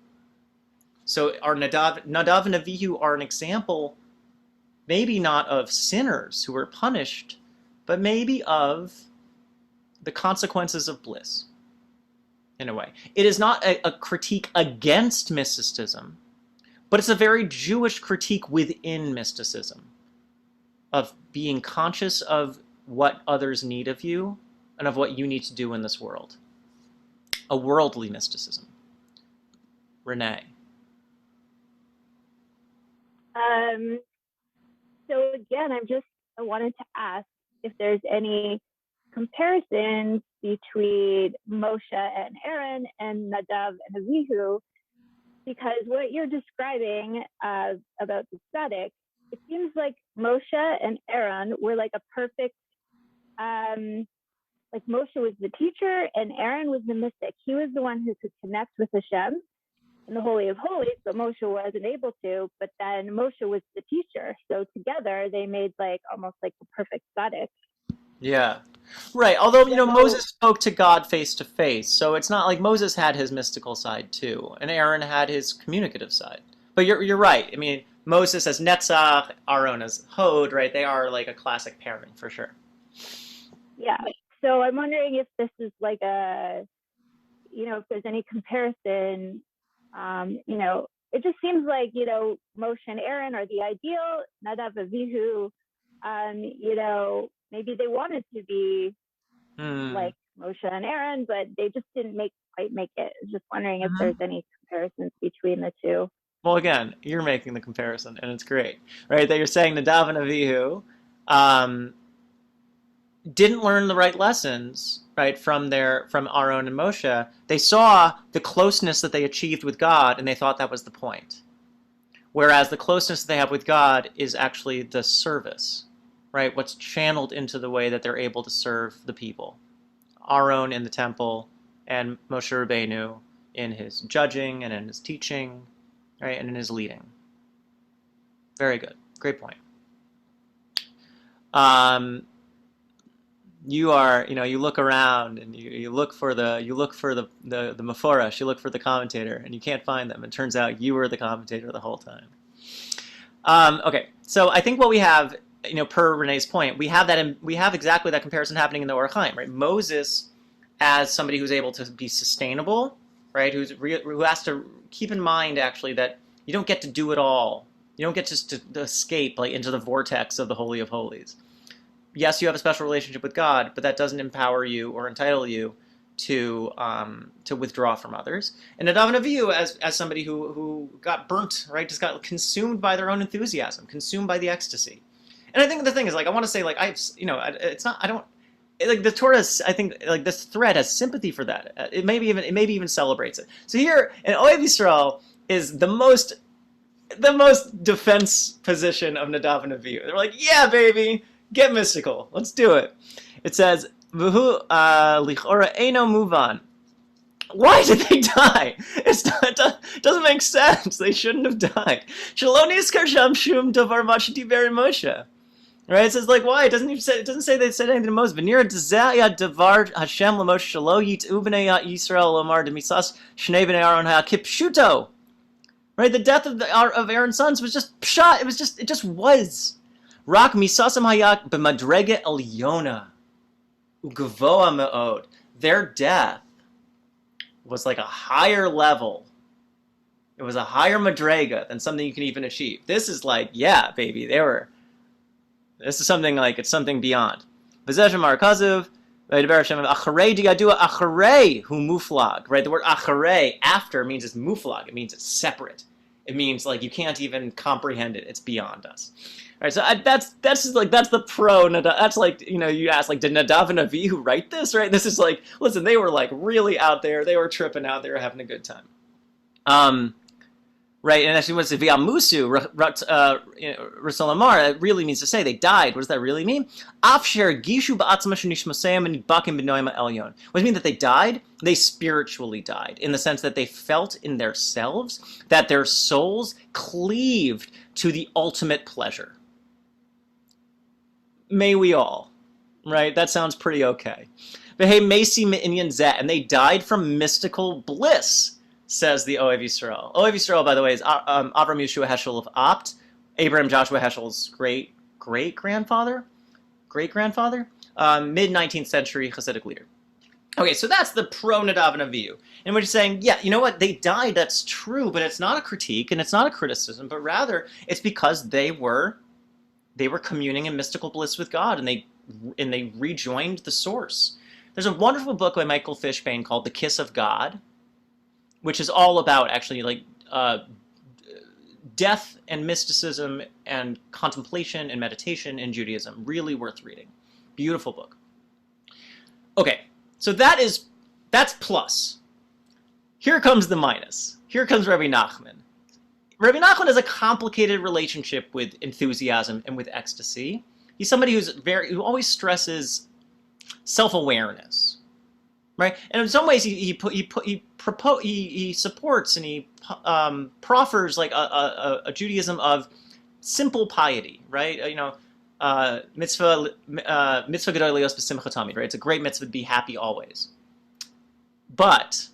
So our Nadab and Abihu are an example, maybe not of sinners who were punished, but maybe of the consequences of bliss, in a way. It is not a critique against mysticism, but it's a very Jewish critique within mysticism, of being conscious of what others need of you and of what you need to do in this world. A worldly mysticism. Renee. So again, I wanted to ask if there's any comparisons between Moshe and Aaron and Nadab and Abihu, because what you're describing about the tzaddik, it seems like Moshe and Aaron were like a perfect, like Moshe was the teacher and Aaron was the mystic. He was the one who could connect with Hashem in the Holy of Holies, but Moshe wasn't able to. But then Moshe was the teacher. So together they made like almost like the perfect tzaddik. Yeah. Right. Although, Moses spoke to God face to face. So it's not like Moses had his mystical side too. And Aaron had his communicative side. But you're right. I mean, Moses as Netzach, Aaron as Hod, right? They are like a classic pairing for sure. Yeah. So I'm wondering if this is like if there's any comparison, it just seems like, Moshe and Aaron are the ideal. Nadab and Abihu, maybe they wanted to be like Moshe and Aaron, but they just didn't quite make it. I was just wondering if there's any comparisons between the two. Well, again, you're making the comparison, and it's great, right? That you're saying Nadab and Abihu didn't learn the right lessons, right, from Aaron and Moshe. They saw the closeness that they achieved with God, and they thought that was the point. Whereas the closeness that they have with God is actually the service, right? What's channeled into the way that they're able to serve the people. Aaron in the temple, and Moshe Rabbeinu in his judging and in his teaching, right, and in his leading. Very good. Great point. You look around and you look for the Meforash, you look for the commentator, and you can't find them. It turns out you were the commentator the whole time. Okay, so I think what we have, per Renee's point, we have exactly that comparison happening in the Orach Chaim, right? Moses as somebody who's able to be sustainable, right? Who has to keep in mind actually that you don't get to do it all. You don't get just to escape like into the vortex of the Holy of Holies. Yes, you have a special relationship with God, but that doesn't empower you or entitle you to withdraw from others. And Nadab and Abihu as somebody who got burnt, right, just got consumed by their own enthusiasm, consumed by the ecstasy. And I think the thing is, like, I want to say, like, it's not, I don't, like, the Torah, I think, like, this thread has sympathy for that. It maybe even celebrates it. So here, in Ohev Yisrael is the most defense position of Nadab and Abihu. They're like, yeah, baby, get mystical. Let's do it. It says, V'hu lichora eino muvan. Why did they die? It doesn't make sense. They shouldn't have died. Shelo nizkar sham shum davar ma shediber Moshe. Right? It says, like, why? It doesn't say they said anything to Moses. V'nira d'zeh davar Hashem l'Moshe shelo yit'u b'nei Yisrael lomar demisas shnei b'nei Aaron haya kipshuto. Right? The death of Aaron's sons was just pshat. It just was. Rak misasam hayak b'madrege elyona ugavoa me'od. Their death was like a higher level. It was a higher madrega than something you can even achieve. This is like, yeah, baby, this is something like, it's something beyond. V'zeh Mar Kazuv, acharei diyadua acharei hu muflag. Right, the word acharei, after, means it's muflag. It means it's separate. It means like you can't even comprehend it. It's beyond us. Right, so that's the pro. That's like, you ask, like, did Nadab and Abihu write this? Right, this is like, listen, they were like really out there. They were tripping out. They were having a good time. Right, and actually, what's V'yamusu Rasalamar? It really means to say they died. What does that really mean? Afsher gishu ba'atzma shenishmasayim and bakim b'noima elyon. What does it mean that they died? They spiritually died, in the sense that they felt in themselves that their souls cleaved to the ultimate pleasure. May we all, right? That sounds pretty okay. And they died from mystical bliss, says the Ohev Yisrael. Ohev Yisrael, by the way, is Avram Yeshua Heschel of Apt, Abraham Joshua Heschel's great-grandfather, mid-19th century Hasidic leader. Okay, so that's the pro-Nadab and Abihu. And we're just saying, yeah, you know what? They died, that's true, but it's not a critique and it's not a criticism, but rather it's because they were communing in mystical bliss with God, and they rejoined the source. There's a wonderful book by Michael Fishbane called The Kiss of God, which is all about actually like death and mysticism and contemplation and meditation in Judaism. Really worth reading. Beautiful book. Okay, so that's plus. Here comes the minus. Here comes Rabbi Nachman. Rabbi Nachman has a complicated relationship with enthusiasm and with ecstasy. He's somebody who always stresses self-awareness, right? And in some ways, he supports and he proffers like a Judaism of simple piety, right? Mitzvah gedol lios b'simcha tamid, right? It's a great mitzvah to be happy always. But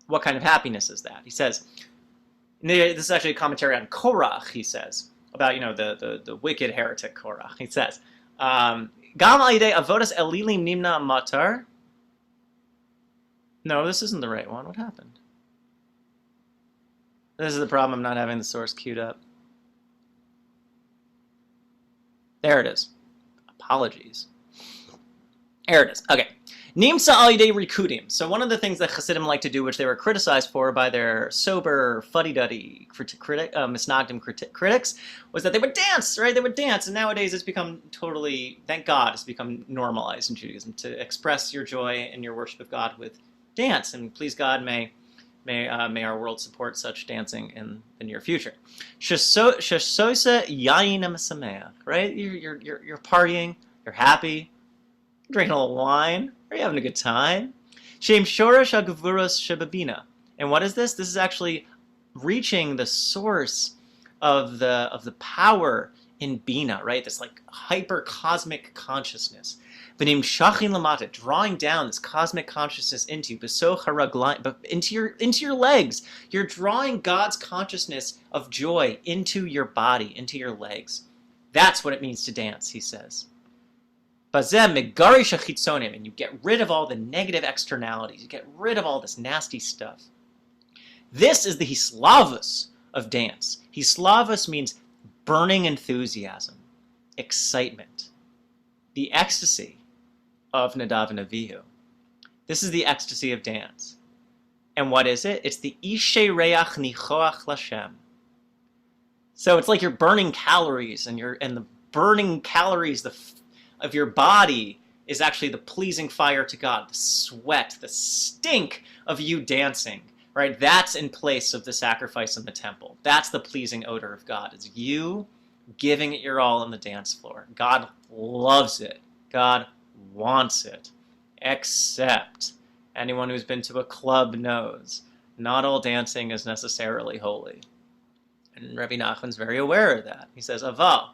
what kind of happiness is that? He says. This is actually a commentary on Korach, he says, about, the wicked heretic Korach. He says, Gam al-yidei avodas elilim nimna matar. No, this isn't the right one. What happened? This is the problem. I'm not having the source queued up. There it is. Apologies. There it is. Okay. Nimsa al yidei rikudim. So one of the things that Hasidim like to do, which they were criticized for by their sober, fuddy-duddy misnagdim critics, was that they would dance, right? They would dance, and nowadays it's become totally, thank God, it's become normalized in Judaism to express your joy and your worship of God with dance. And please God, may our world support such dancing in the near future. Shesosa yayin sameach, right? You're partying, you're happy, drinking a little wine. Are you having a good time? Shem shorash hagavuros shebabina. And what is this? This is actually reaching the source of the power in bina, right? This like hyper cosmic consciousness. V'nim shachin lamata, drawing down this cosmic consciousness into your legs. You're drawing God's consciousness of joy into your body, into your legs. That's what it means to dance, he says. And you get rid of all the negative externalities. You get rid of all this nasty stuff. This is the hislavus of dance. Hislavus means burning enthusiasm, excitement, the ecstasy of Nadab and Abihu. This is the ecstasy of dance. And what is it? It's the ishe reach nichoach lashem. So it's like you're burning calories, and the burning calories of your body is actually the pleasing fire to God, the sweat, the stink of you dancing, right? That's in place of the sacrifice in the temple. That's the pleasing odor of God. It's you giving it your all on the dance floor. God loves it. God wants it. Except anyone who's been to a club knows not all dancing is necessarily holy. And Rabbi Nachman's very aware of that. He says, Aval,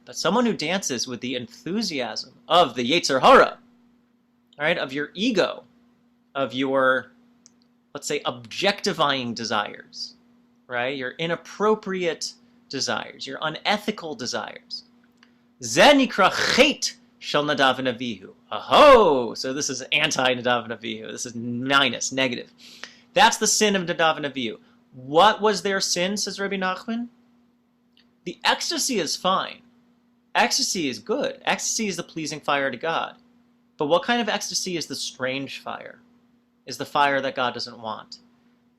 but someone who dances with the enthusiasm of the Yetzer Hara, right, of your ego, of your, let's say, objectifying desires, right, your inappropriate desires, your unethical desires. Zenikra chet shel Nadav and Abihu. Aho! So this is anti-Nadav and Abihu. This is minus, negative. That's the sin of Nadav and Abihu. What was their sin, says Rabbi Nachman? The ecstasy is fine. Ecstasy is good. Ecstasy is the pleasing fire to God. But what kind of ecstasy is the strange fire? Is the fire that God doesn't want.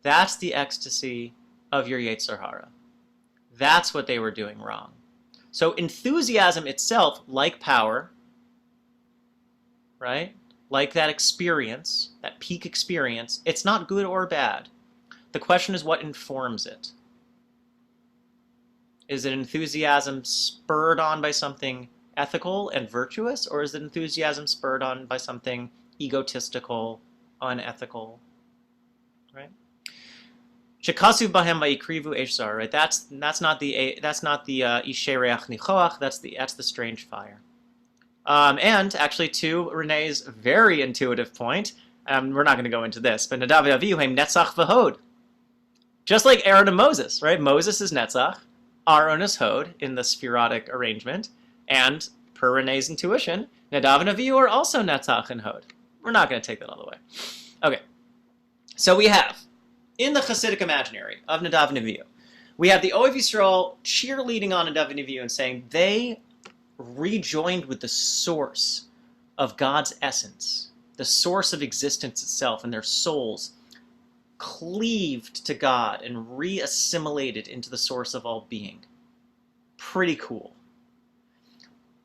That's the ecstasy of your Yetzer Hara. That's what they were doing wrong. So enthusiasm itself, like power, right? Like that experience, that peak experience, it's not good or bad. The question is what informs it. Is it enthusiasm spurred on by something ethical and virtuous, or is it enthusiasm spurred on by something egotistical, unethical, right? Shekasu bahem vayikrivu eshzar, right? That's not the ishe reach nichoach. That's the strange fire. And actually, to Renee's very intuitive point, we're not going to go into this, but Nadab and Abihu hem netzach v'hod, just like Aaron and Moses, right? Moses is netzach, Aaron is hod in the spherotic arrangement, and per Renee's intuition, Nadab and Abihu are also netzach and hod. We're not going to take that all the way. Okay, so we have, in the Hasidic imaginary of Nadab and Abihu, we have the Ohev Yisrael cheerleading on Nadab and Abihu and saying they rejoined with the source of God's essence, the source of existence itself, and their souls cleaved to God and re-assimilated into the source of all being. Pretty cool.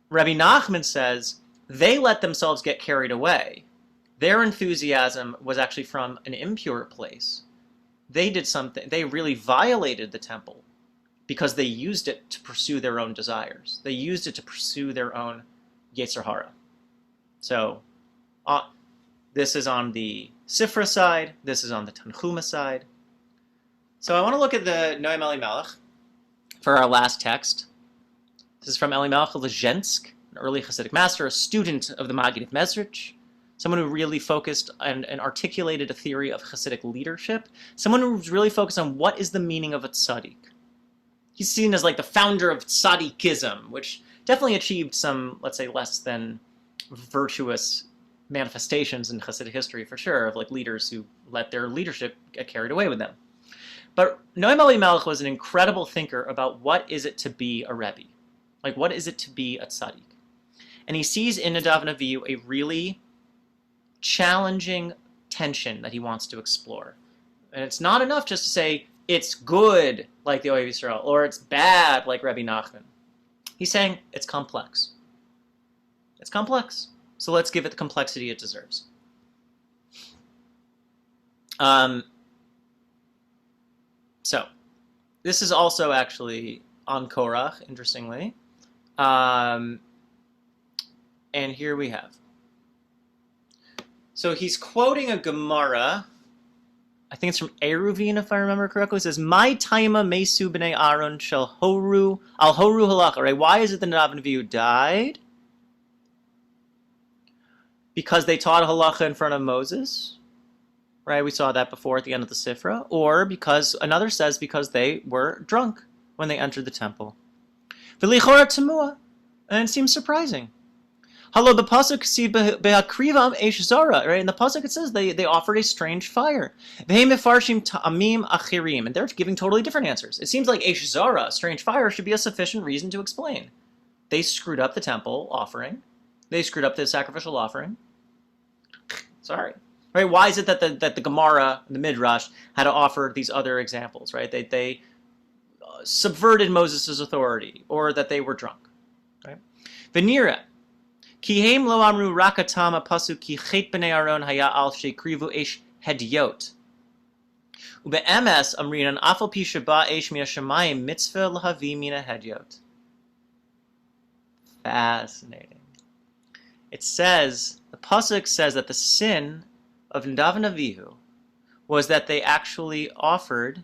Rabbi Nachman says they let themselves get carried away. Their enthusiasm was actually from an impure place. They did something, they really violated the temple because they used it to pursue their own desires. They used it to pursue their own Yetzer Hara. So this is on the Sifra side, this is on the Tanchuma side. So I want to look at the Noam Elimelech for our last text. This is from Elimelech Lezhensk, an early Hasidic master, a student of the Maggid of Mezrich, someone who really focused and articulated a theory of Hasidic leadership, someone who was really focused on what is the meaning of a tzaddik. He's seen as like the founder of tzaddikism, which definitely achieved some, let's say, less than virtuous manifestations in Hasidic history for sure of like leaders who let their leadership get carried away with them. But Noam Elimelech was an incredible thinker about what is it to be a Rebbe, like what is it to be a tzaddik, and he sees in Nadab and Abihu a really challenging tension that he wants to explore. And it's not enough just to say it's good like the Ohev Yisrael or it's bad like Rabbi Nachman. He's saying it's complex. It's complex. So let's give it the complexity it deserves. So this is also actually on Korach, interestingly. And here we have. So he's quoting a Gemara. I think it's from Eruvin, if I remember correctly. It says, "My taima mesu b'nei Aaron shel horu al horu halacha." Right? Why is it that Nadab and Abihu died? Because they taught halacha in front of Moses. Right? We saw that before at the end of the Sifra. Or because another says because they were drunk when they entered the temple. V'lichora temua, and it seems surprising. Hello, the pasuk see behakrivam eish zara, right? In the pasuk it says they offered a strange fire. V'hem mefarshim ta'amim achirim, and they're giving totally different answers. It seems like eish zara, a strange fire, should be a sufficient reason to explain. They screwed up the temple offering. They screwed up the sacrificial offering. Sorry, right? Why is it that the Gemara, the Midrash, had to offer these other examples, right? They subverted Moses' authority, or that they were drunk, right? Venira. Kihem lo amru rakatama pasuk ki chet b'nei Aaron haya al shekrivu esh hedyot. Ube'emes amrinan afal pi sheba esh mina shemayim mitzvah lahavi mina hedyot. Fascinating. It says, the pasuk says that the sin of Nadab and Abihu was that they actually offered.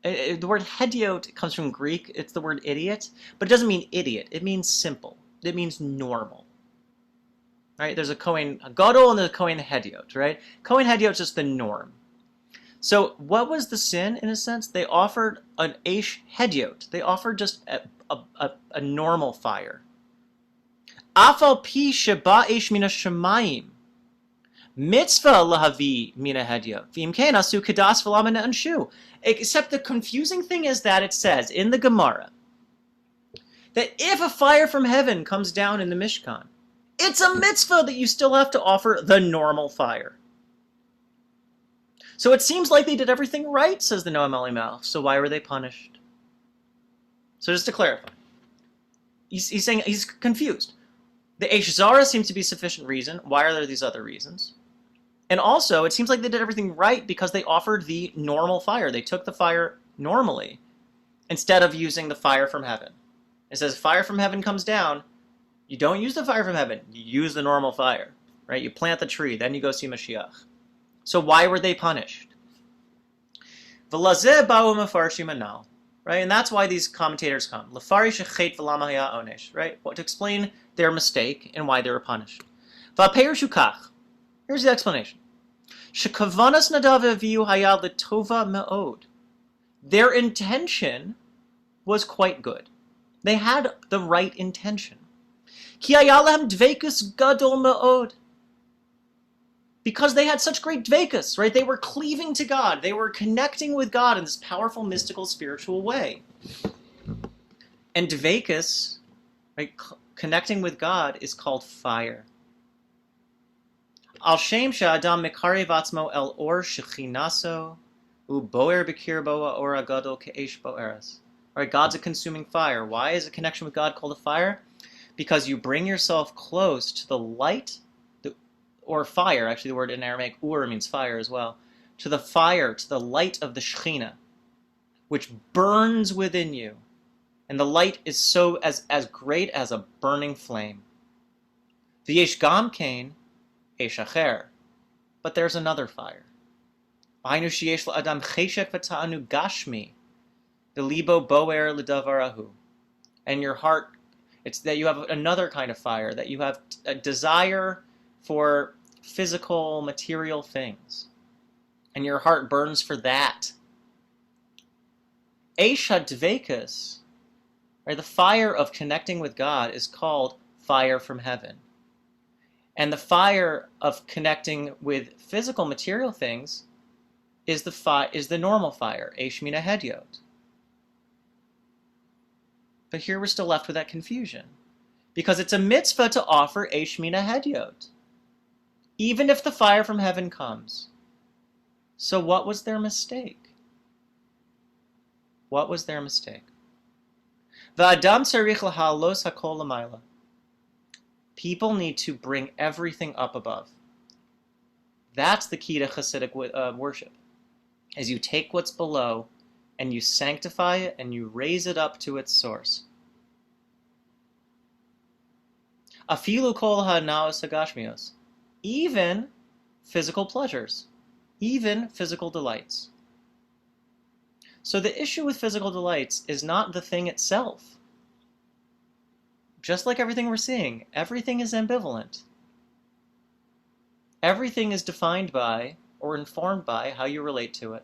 The word hediot comes from Greek. It's the word idiot, but it doesn't mean idiot. It means simple. It means normal. Right? There's a Kohen Gadol and there's a Kohen Hediot, right? Kohen Hediot is just the norm. So what was the sin, in a sense? They offered an Eish Hediot. They offered just a normal fire. Afal pi sheba Eish mina shemayim. Mitzvah lahavi mina hediot. V'im ken asu kedas v'lamina anshu. Except the confusing thing is that it says in the Gemara that if a fire from heaven comes down in the Mishkan, it's a mitzvah that you still have to offer the normal fire. So it seems like they did everything right, says the Noam Elimelech. So why were they punished? So just to clarify, he's saying he's confused. The Eish Zara seems to be sufficient reason. Why are there these other reasons? And also, it seems like they did everything right because they offered the normal fire. They took the fire normally instead of using the fire from heaven. It says fire from heaven comes down. You don't use the fire from heaven. You use the normal fire, right? You plant the tree, then you go see Mashiach. So why were they punished? V'lazeh ba'u mefarshim anal, right? And that's why these commentators come. L'farish echet v'lama haya onesh, right? To explain their mistake and why they were punished. V'aperishu kach. Here's the explanation. Shekavanas Nadav Avihu haya l'tova me'od. Their intention was quite good. They had the right intention. Ki haya lahem dveikus gadol me'od. Because they had such great dveikus, right? They were cleaving to God. They were connecting with God in this powerful, mystical, spiritual way. And dveikus, right, connecting with God, is called fire. Al shem she'adam mekarev atzmo el or shechinaso u'boer b'kirbo or agadol ke'esh bo'eres. Right, God's a consuming fire. Why is a connection with God called a fire? Because you bring yourself close to the light, or fire. Actually, the word in Aramaic ur means fire as well. To the fire, to the light of the Shekhinah, which burns within you, and the light is so as great as a burning flame. V'yesh gam kain Eish acher. But there's another fire. V'hainu sheyesh la'adam cheshek v'ta'anu gashmi, v'libo boer l'davarahu. And your heart, it's that you have another kind of fire, that you have a desire for physical, material things. And your heart burns for that. Eish hadveikus, right, the fire of connecting with God, is called fire from heaven. And the fire of connecting with physical material things is the normal fire, Eish Mina Hedyot. But here we're still left with that confusion, because it's a mitzvah to offer Eish Mina Hedyot, even if the fire from heaven comes. So what was their mistake? What was their mistake? Va'adam tzarich lahalos hakol lamayla. People need to bring everything up above. That's the key to Hasidic worship, is you take what's below and you sanctify it and you raise it up to its source. Afilu kol ha'naos hagashmios. Even physical pleasures, even physical delights. So the issue with physical delights is not the thing itself. Just like everything we're seeing, everything is ambivalent. Everything is defined by or informed by how you relate to it.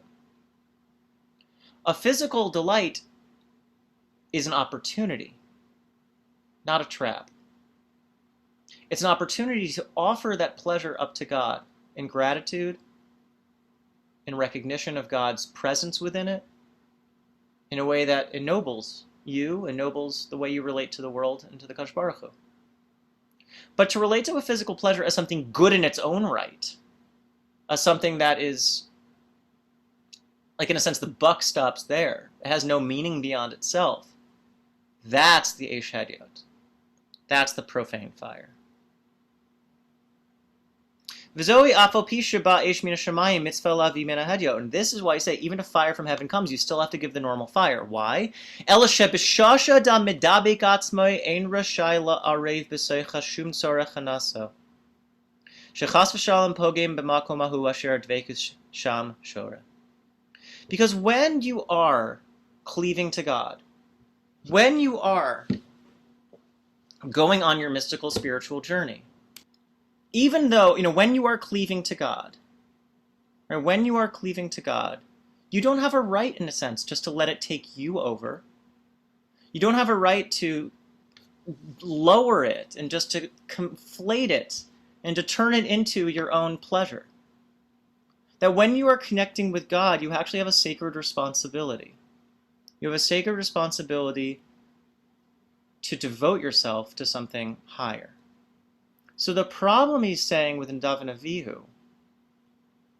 A physical delight is an opportunity, not a trap. It's an opportunity to offer that pleasure up to God in gratitude, in recognition of God's presence within it, in a way that ennobles you, ennobles the way you relate to the world and to the Kadosh Baruch Hu. But to relate to a physical pleasure as something good in its own right, as something that is, like in a sense, the buck stops there, it has no meaning beyond itself, that's the Eish Hedyot. That's the profane fire. V'zoi afal pi sheba eish mina shamayim mitzvah lavi mina hedyot. And this is why I say, even if fire from heaven comes, you still have to give the normal fire. Why? Ela shebishasha da medabek atzmai ein rashai la'arev b'soicha shum tzorech hanaso. Shechas v'shalom pogem b'makom ahu asher dveikus sham shore. Because when you are cleaving to God, when you are going on your mystical spiritual journey, even though, when you are cleaving to God, or when you are cleaving to God, you don't have a right, in a sense, just to let it take you over. You don't have a right to lower it and just to conflate it and to turn it into your own pleasure. That when you are connecting with God, you actually have a sacred responsibility. You have a sacred responsibility to devote yourself to something higher. So the problem he's saying with Nadab and Abihu,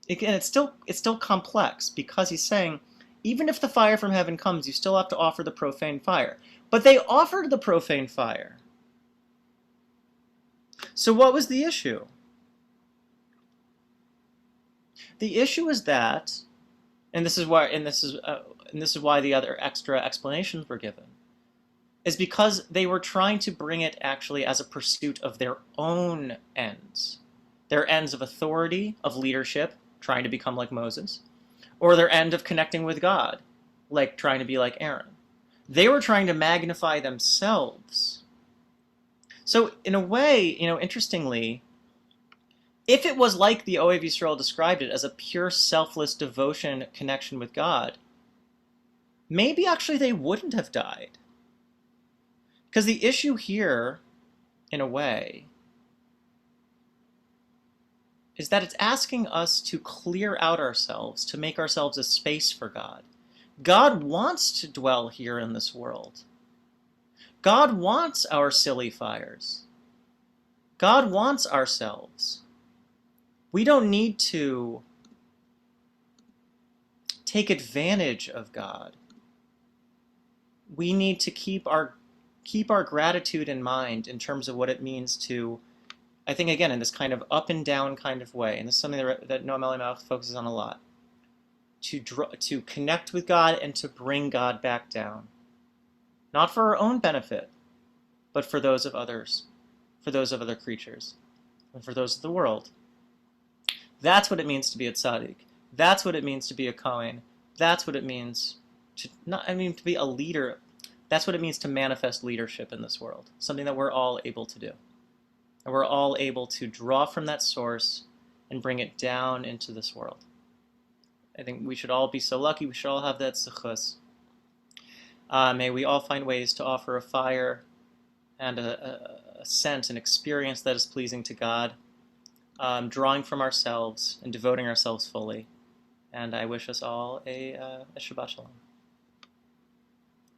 again, it's still complex, because he's saying, even if the fire from heaven comes, you still have to offer the profane fire. But they offered the profane fire. So what was the issue? The issue is that, and this is why the other extra explanations were given, is because they were trying to bring it actually as a pursuit of their own ends. Their ends of authority, of leadership, trying to become like Moses, or their end of connecting with God, like trying to be like Aaron. They were trying to magnify themselves. So in a way, interestingly, if it was like the Ohev Yisrael described it, as a pure selfless devotion connection with God, maybe actually they wouldn't have died. Because the issue here, in a way, is that it's asking us to clear out ourselves, to make ourselves a space for God. God wants to dwell here in this world. God wants our silly fires. God wants ourselves. We don't need to take advantage of God. We need to keep our gratitude in mind in terms of what it means to, I think, again, in this kind of up and down kind of way, and this is something that Noam Elimelech focuses on a lot, to connect with God and to bring God back down. Not for our own benefit, but for those of others, for those of other creatures, and for those of the world. That's what it means to be a tzaddik. That's what it means to be a Kohen. That's what it means to be a leader. That's what it means to manifest leadership in this world, something that we're all able to do. And we're all able to draw from that source and bring it down into this world. I think we should all be so lucky. We should all have that zechus. May we all find ways to offer a fire and a sense, an experience that is pleasing to God, drawing from ourselves and devoting ourselves fully. And I wish us all a Shabbat Shalom.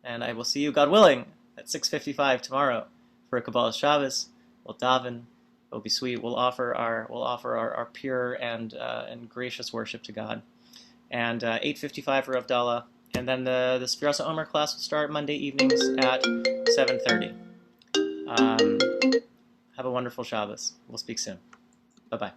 And I will see you, God willing, at 6:55 tomorrow for a Kabbalah Shabbos. We'll daven. It'll be sweet. We'll offer our pure and gracious worship to God. And 8:55 for Avdallah. And then the Sfiras HaOmer class will start Monday evenings at 7:30. Have a wonderful Shabbos. We'll speak soon. Bye-bye.